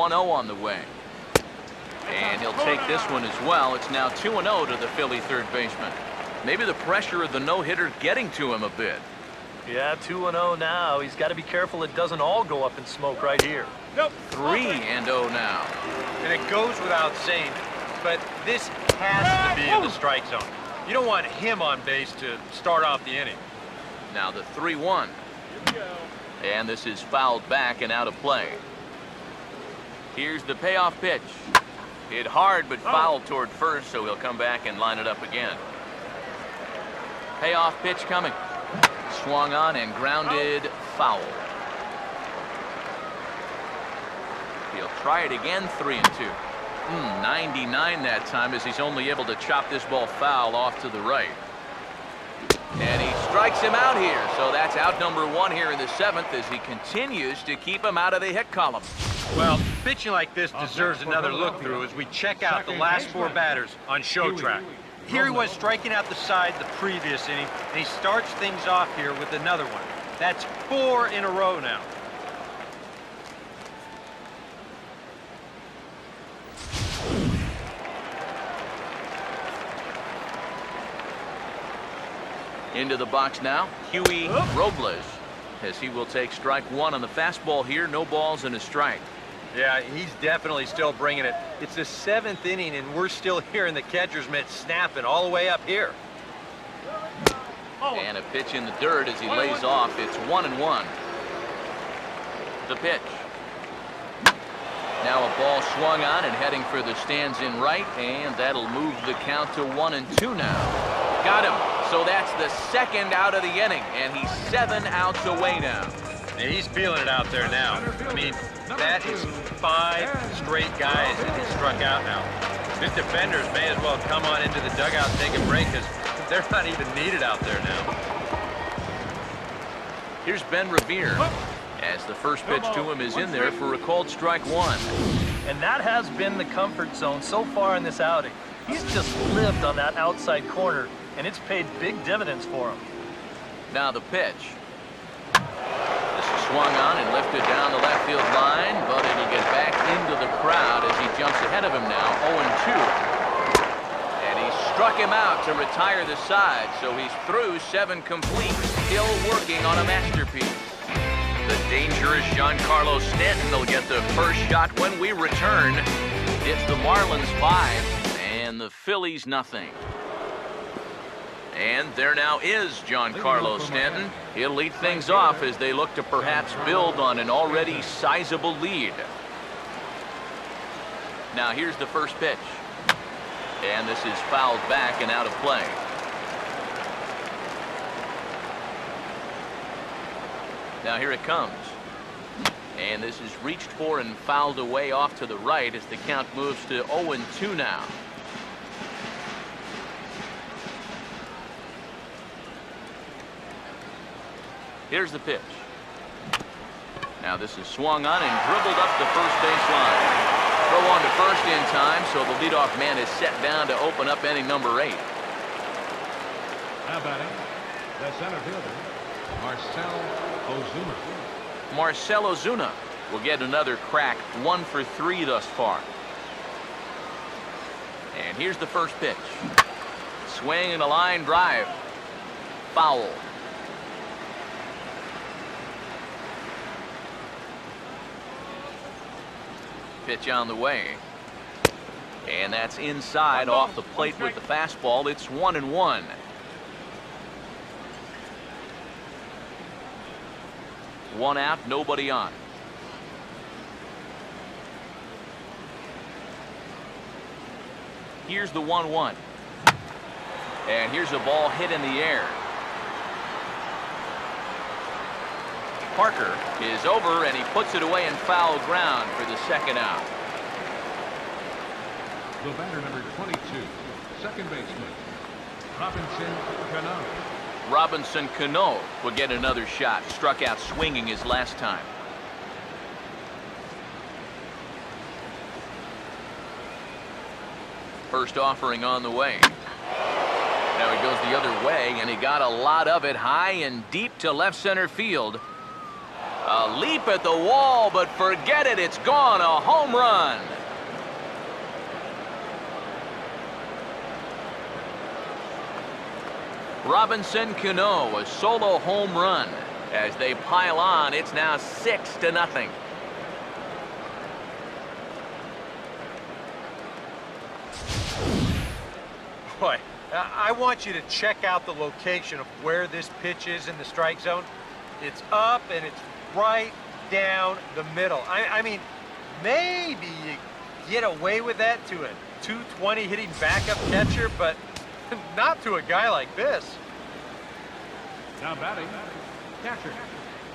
on. 1-0 on the way. And he'll take this one as well. It's now 2-0 to the Philly third baseman. Maybe the pressure of the no-hitter getting to him a bit. Yeah, 2-0 now. He's got to be careful it doesn't all go up in smoke right here. 3-0 now. And it goes without saying, but this has to be in the strike zone. You don't want him on base to start off the inning. Now the 3-1. And this is fouled back and out of play. Here's the payoff pitch. Hit hard but fouled toward first, so he'll come back and line it up again. Payoff pitch coming. Swung on and grounded foul. He'll try it again, 3-2. 99 that time as he's only able to chop this ball foul off to the right. And he strikes him out here. So that's out number 1 here in the 7th as he continues to keep him out of the hit column. Well, pitching like this deserves another look through as we check out the last 4 batters on show track. Here he was striking out the side the previous inning, and he starts things off here with another one. That's 4 in a row now. Into the box now, Huey Robles, as he will take strike 1 on the fastball here. No balls and a strike. Yeah, he's definitely still bringing it. It's the 7th inning, and we're still hearing the catcher's mitt snapping all the way up here. And a pitch in the dirt as he lays off. It's 1-1. The pitch. Now a ball swung on and heading for the stands in right, and that'll move the count to 1-2 now. Got him. So that's the 2nd out of the inning, and he's 7 outs away now. Yeah, he's feeling it out there now. I mean, that is 5 straight guys that he struck out now. His defenders may as well come on into the dugout and take a break because they're not even needed out there now. Here's Ben Revere, as the first pitch to him is in there for a called strike 1. And that has been the comfort zone so far in this outing. He's just lived on that outside corner, and it's paid big dividends for him. Now the pitch. This is swung on and lifted down the left field line, but it'll get back into the crowd as he jumps ahead of him now, 0-2. And he struck him out to retire the side, so he's through 7 complete, still working on a masterpiece. The dangerous Giancarlo Stanton will get the first shot when we return. It's the Marlins 5 and the Phillies nothing. And there now is Giancarlo Stanton. He'll lead things off as they look to perhaps build on an already sizable lead. Now here's the first pitch. And this is fouled back and out of play. Now here it comes. And this is reached for and fouled away off to the right as the count moves to 0-2 now. Here's the pitch. Now this is swung on and dribbled up the first base line. Throw on to first in time, so the leadoff man is set down to open up inning number 8. Now batting, the center fielder, Marcell Ozuna. Marcell Ozuna will get another crack, 1 for 3 thus far. And here's the first pitch. Swing and a line drive. Foul. Pitch on the way. And that's inside off the plate with the fastball. It's 1-1. One out, nobody on. Here's the 1-1. And here's a ball hit in the air. Parker is over, and he puts it away in foul ground for the 2nd out. The batter, number 22, second baseman, Robinson Cano. Robinson Cano will get another shot. Struck out swinging his last time. First offering on the way. Now he goes the other way, and he got a lot of it high and deep to left center field. A leap at the wall, but forget it, it's gone. A home run. Robinson Cano, a solo home run. As they pile on, it's now 6-0. Boy, I want you to check out the location of where this pitch is in the strike zone. It's up and it's right down the middle. I mean, maybe you get away with that to a 220 hitting backup catcher, but not to a guy like this. Now batting, catcher.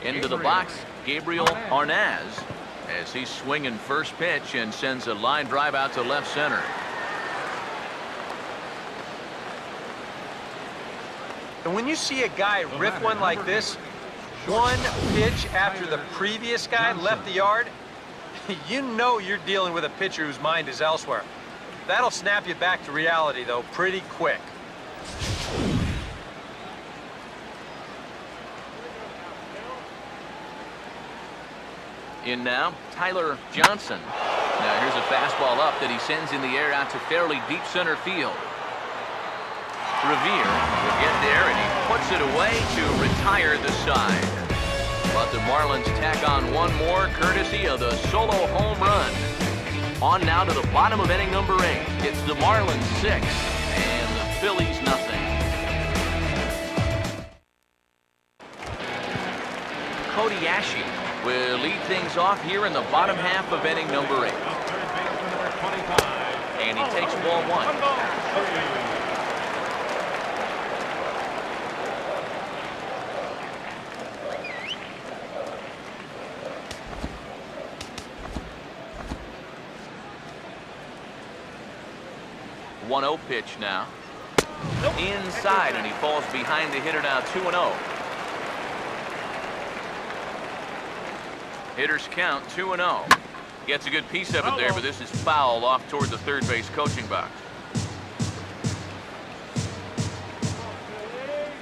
Into the box, Gabriel Arnaz, as he's swinging first pitch and sends a line drive out to left center. And when you see a guy riff one like this, one pitch after the previous guy left the yard, You know you're dealing with a pitcher whose mind is elsewhere. That'll snap you back to reality, though, pretty quick. In now, Tyler Johnson. Now here's a fastball up that he sends in the air out to fairly deep center field. Revere will get there, and he puts it away to retire the side. But the Marlins tack on one more, courtesy of the solo home run. On now to the bottom of inning number 8. It's the Marlins 6 and the Phillies nothing. Cody Ashe will lead things off here in the bottom half of inning number 8. And he takes ball 1. One 1-0 pitch now. Inside, and he falls behind the hitter now 2-0. Hitters count 2-0. Gets a good piece of it there, but this is foul off toward the third base coaching box.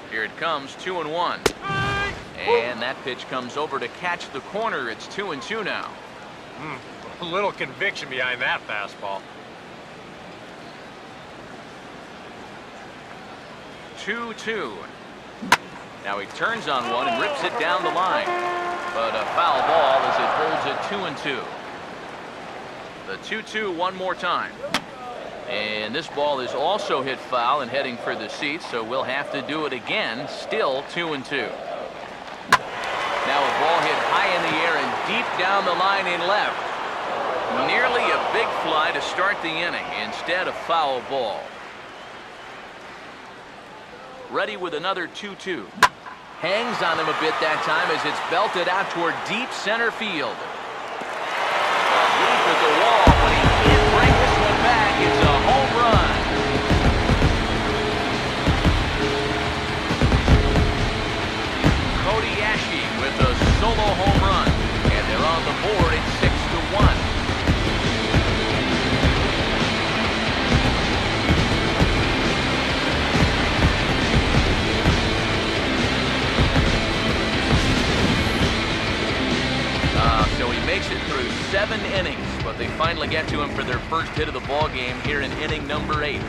Here it comes, 2-1. And that pitch comes over to catch the corner. It's 2-2 now. A little conviction behind that fastball. 2-2. Now he turns on one and rips it down the line. But a foul ball as it holds it 2-2. The 2-2 one more time. And this ball is also hit foul and heading for the seats, so we'll have to do it again. Still 2-2. Now a ball hit high in the air and deep down the line in left. Nearly a big fly to start the inning. Instead, a foul ball. Ready with another 2-2. Hangs on him a bit that time as it's belted out toward deep center field. Deep at the wall, but he can't bring this one back. It's a home run. Cody Ashe with a solo home run. And they're on the board at 6-1. So he makes it through 7 innings, but they finally get to him for their first hit of the ball game here in inning number 8.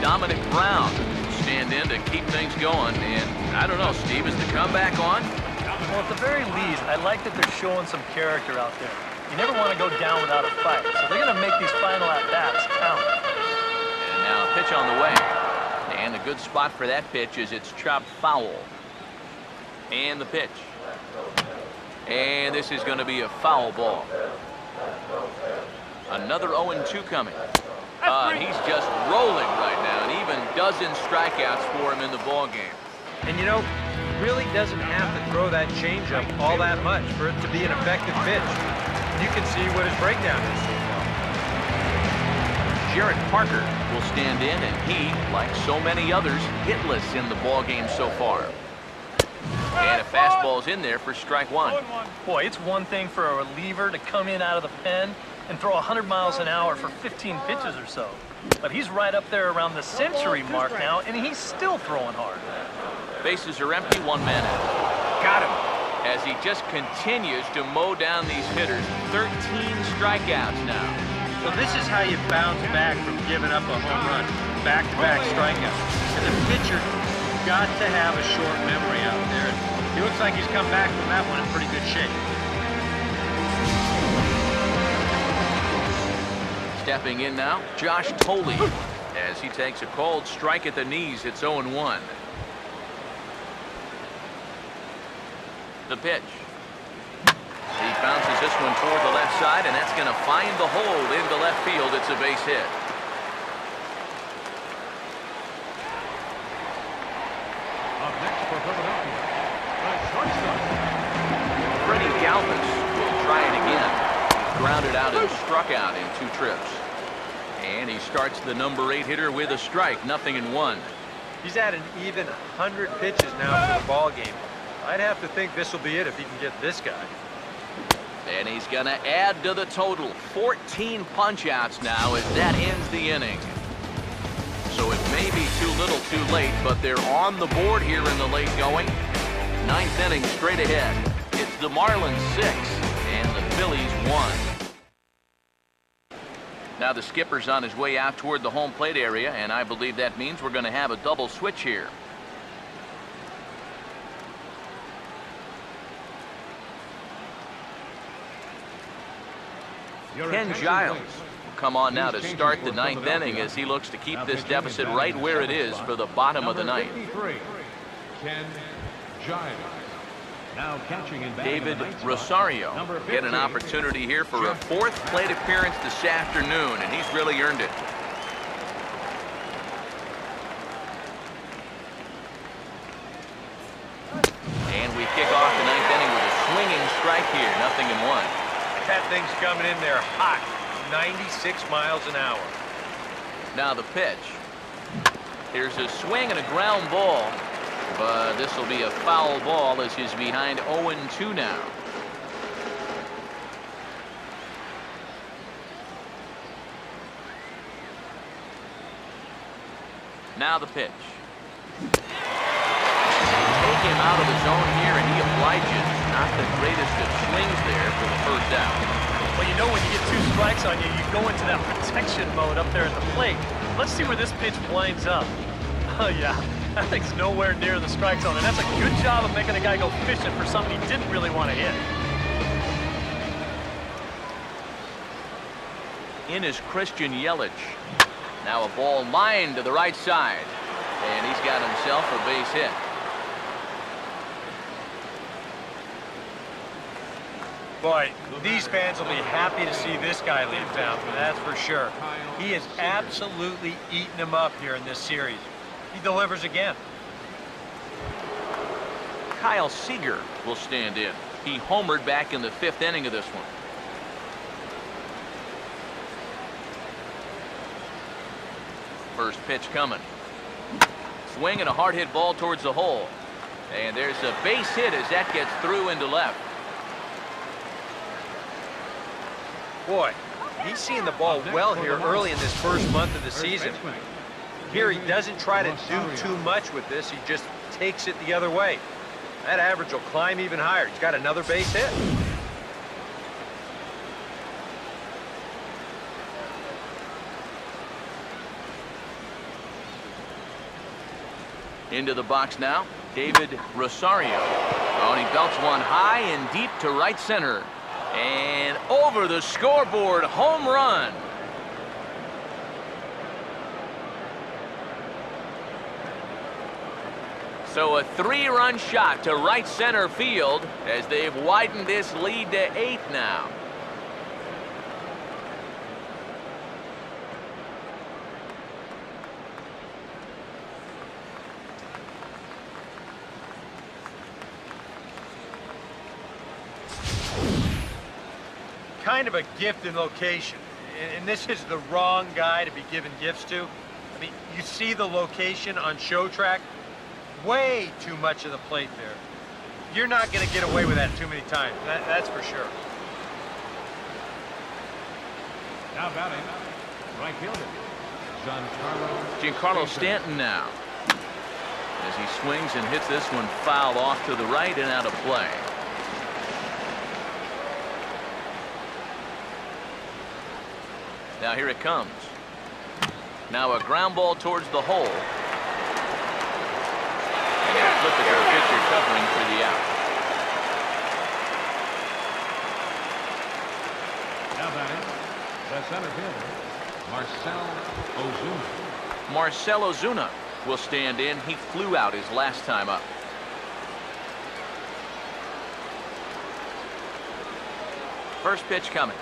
Dominic Brown will stand in to keep things going, and I don't know, Steve, is the comeback on? Well, at the very least, I like that they're showing some character out there. You never want to go down without a fight, so they're going to make these final at-bats count. Now pitch on the way, and a good spot for that pitch is it's chopped foul. And the pitch, and this is going to be a foul ball. Another 0-2 coming. He's just rolling right now, and even dozen strikeouts for him in the ball game. And you know, really doesn't have to throw that changeup all that much for it to be an effective pitch. You can see what his breakdown is. Jarrett Parker will stand in, and he, like so many others, hitless in the ball game so far. And a fastball's in there for strike 1. Boy, it's one thing for a reliever to come in out of the pen and throw 100 miles an hour for 15 pitches or so. But he's right up there around the century mark now, and he's still throwing hard. Bases are empty, 1 man out. Got him. As he just continues to mow down these hitters. 13 strikeouts now. So this is how you bounce back from giving up a home run. Back-to-back strikeouts. And the pitcher got to have a short memory out there. And he looks like he's come back from that one in pretty good shape. Stepping in now, Josh Toley. As he takes a cold strike at the knees, it's 0-1. The pitch. He bounces this one toward the left side, and that's going to find the hole into left field. It's a base hit. Up next for Philadelphia, the shortstop. Freddie Galvis will try it again. He's grounded out and struck out in 2 trips. And he starts the number 8 hitter with a strike, 0-1. He's at an even 100 pitches now for the ball game. I'd have to think this will be it if he can get this guy. And he's going to add to the total. 14 punch-outs now as that ends the inning. So it may be too little too late, but they're on the board here in the late going. 9th inning straight ahead. It's the Marlins 6 and the Phillies 1. Now the skipper's on his way out toward the home plate area, and I believe that means we're going to have a double switch here. Ken Giles will come on now to start the 9th inning as he looks to keep this deficit right where it is for the bottom of the 9th. Ken Giles. Now catching in David Rosario get an opportunity here for a 4th plate appearance this afternoon, and he's really earned it. And we kick off the 9th inning with a swinging strike here, 0-1. That thing's coming in there hot, 96 miles an hour. Now the pitch. Here's a swing and a ground ball, but this will be a foul ball as he's behind 0-2 now. Now the pitch. Take him out of the zone here, and he obliges. Not the greatest of swings there for the first out. Well, you know when you get 2 strikes on you, you go into that protection mode up there at the plate. Let's see where this pitch winds up. Oh, yeah. That thing's nowhere near the strike zone, and that's a good job of making a guy go fishing for something he didn't really want to hit. In is Christian Yelich. Now a ball lined to the right side, and he's got himself a base hit. Boy, these fans will be happy to see this guy leave town, that's for sure. He has absolutely eaten them up here in this series. He delivers again. Kyle Seager will stand in. He homered back in the 5th inning of this one. First pitch coming. Swing and a hard hit ball towards the hole. And there's a base hit as that gets through into left. Boy, he's seeing the ball well here early in this first month of the season. Here he doesn't try to do too much with this. He just takes it the other way. That average will climb even higher. He's got another base hit. Into the box now, David Rosario. Oh, and he belts one high and deep to right center. And over the scoreboard, home run. So a 3-run shot to right center field as they've widened this lead to 8 now. Kind of a gift in location, and this is the wrong guy to be giving gifts to. I mean, you see the location on show track, way too much of the plate there. You're not going to get away with that too many times, that's for sure. Now batting, right fielder, Giancarlo Stanton now. As he swings and hits this one foul off to the right and out of play. Now here it comes. Now a ground ball towards the hole. And a flip it to a pitcher covering for the out. Now batting, the center fielder, Marcell Ozuna. Marcell Ozuna will stand in. He flew out his last time up. First pitch coming.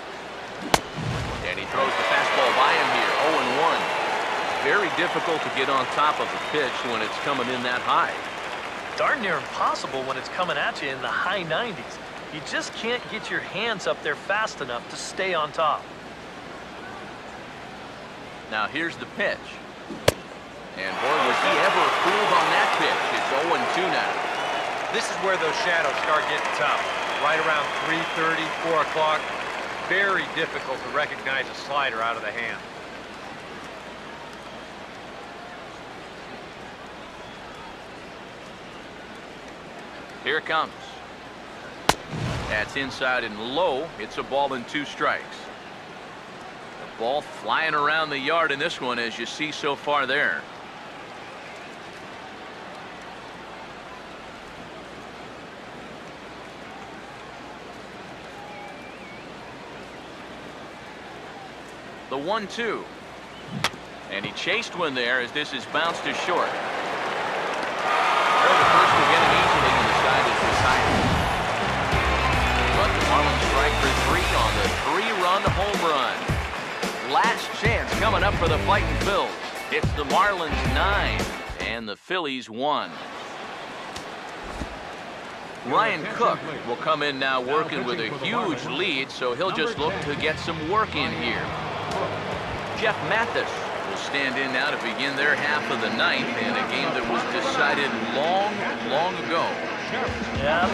And he throws the fastball by him here, 0-1. Very difficult to get on top of the pitch when it's coming in that high. Darn near impossible when it's coming at you in the high 90s. You just can't get your hands up there fast enough to stay on top. Now here's the pitch. And boy, was he ever fooled on that pitch. It's 0-2 now. This is where those shadows start getting tough. Right around 3:30, 4 o'clock. Very difficult to recognize a slider out of the hand. Here it comes. That's inside and low. It's a ball and 2 strikes. The ball flying around the yard in this one, as you see so far there. The 1-2. And he chased one there as this is bounced to short. Well, the first will get him easily and the side is retired. But the Marlins strike for 3 on the 3-run home run. Last chance coming up for the Fightin' Phils. It's the Marlins 9 and the Phillies 1. Ryan Cook will come in now working with a huge lead, so he'll just look to get some work in here. Jeff Mathis will stand in now to begin their half of the ninth in a game that was decided long, long ago. Yeah,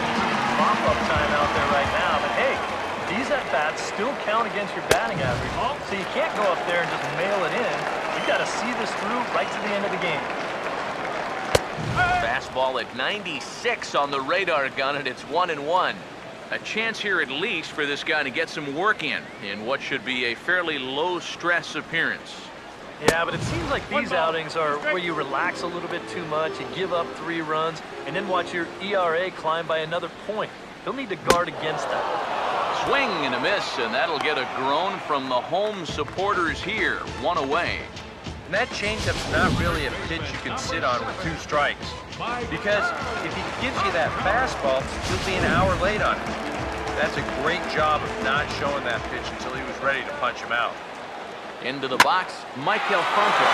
pop-up time out there right now, but hey, these at-bats still count against your batting average, so you can't go up there and just mail it in. You got to see this through right to the end of the game. Fastball at 96 on the radar gun, and it's 1-1. A chance here at least for this guy to get some work in what should be a fairly low-stress appearance. Yeah, but it seems like these outings are where you relax a little bit too much, you give up 3 runs, and then watch your ERA climb by another point. He'll need to guard against that. Swing and a miss, and that'll get a groan from the home supporters here. 1 away. And that changeup's not really a pitch you can sit on with 2 strikes. Because if he gives you that fastball, you'll be an hour late on it. That's a great job of not showing that pitch until he was ready to punch him out. Into the box, Michael Franco.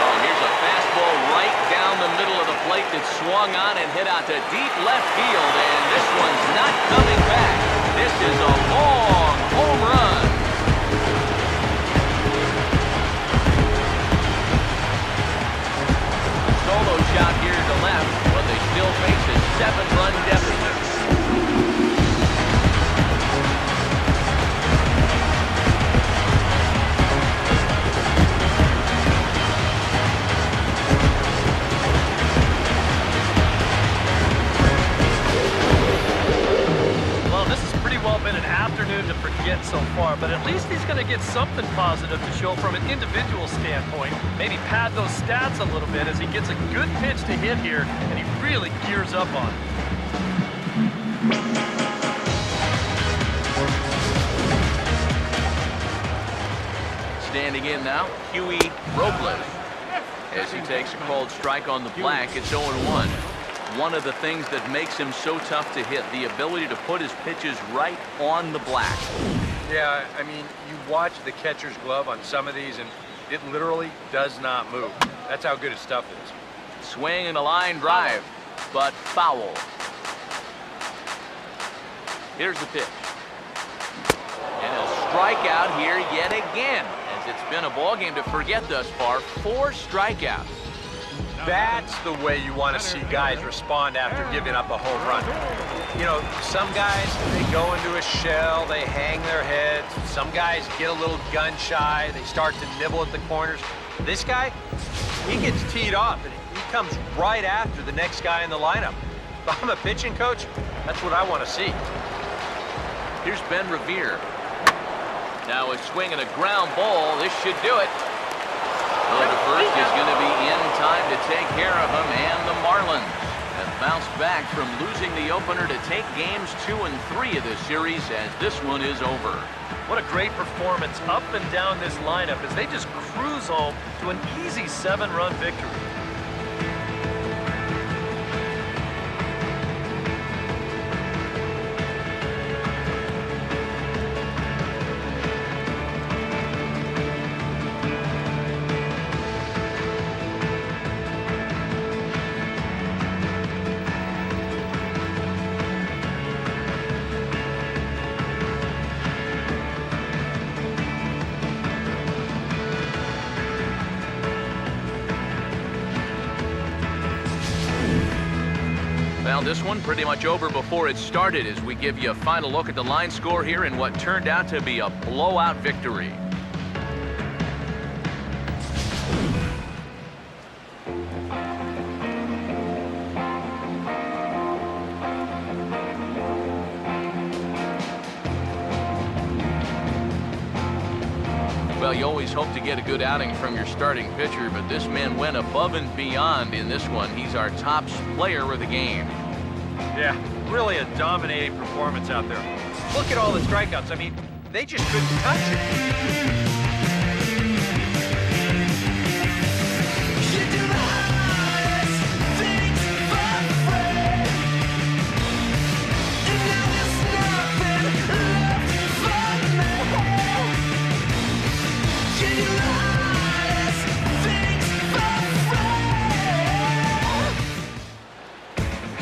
Oh, here's a fastball right down the middle of the plate that swung on and hit out to deep left field, and this one's not coming back. This is a long home run. Solo shot here to left, but they still face a 7-run deficit. Well, this has pretty well been an afternoon to forget so far, but at least he's going to get something positive to show from an individual standpoint. Maybe pad those stats a little bit as he gets a good pitch to hit here, and he really gears up on it. Standing in now, Huey Robles. As he takes a called strike on the black, it's 0-1. One of the things that makes him so tough to hit, the ability to put his pitches right on the black. Yeah, I mean, you watch the catcher's glove on some of these, and it literally does not move. That's how good his stuff is. Swing and a line drive, but foul. Here's the pitch. And he'll strike out here yet again, as it's been a ball game to forget thus far. 4 strikeouts. That's the way you want to see guys respond after giving up a home run. You know, some guys, they go into a shell, they hang their heads. Some guys get a little gun shy, they start to nibble at the corners. This guy, he gets teed off, and he comes right after the next guy in the lineup. If I'm a pitching coach, that's what I want to see. Here's Ben Revere. Now a swing and a ground ball. This should do it. Well, the first is going to be in time to take care of him, and the Marlins have bounced back from losing the opener to take games 2 and 3 of this series as this one is over. What a great performance up and down this lineup as they just cruise home to an easy 7-run victory. Well, this one pretty much over before it started as we give you a final look at the line score here in what turned out to be a blowout victory. Well, you always hope to get a good outing from your starting pitcher, but this man went above and beyond in this one. He's our top player of the game. Yeah, really a dominating performance out there. Look at all the strikeouts. I mean, they just couldn't touch it.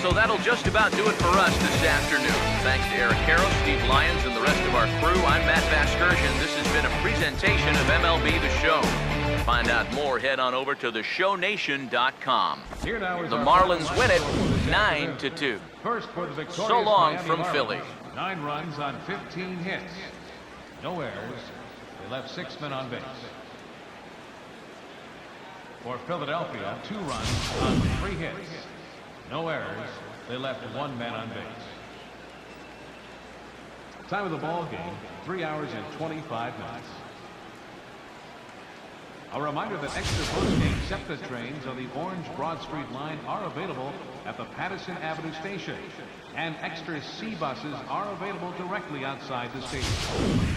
So that'll just about do it for us this afternoon. Thanks to Eric Harrow, Steve Lyons, and the rest of our crew. I'm Matt Vasgersian. This has been a presentation of MLB The Show. To find out more, head on over to theshownation.com. The Marlins win it 9-2. First for the victorious So long Miami from Marlins. Philly. 9 runs on 15 hits. No errors. They left 6 men on base. For Philadelphia, 2 runs on 3 hits. No errors. They left 1 man on base. Time of the ball game, 3 hours and 25 minutes. A reminder that extra post-game SEPTA trains on the Orange Broad Street line are available at the Patterson Avenue station, and extra C buses are available directly outside the stadium.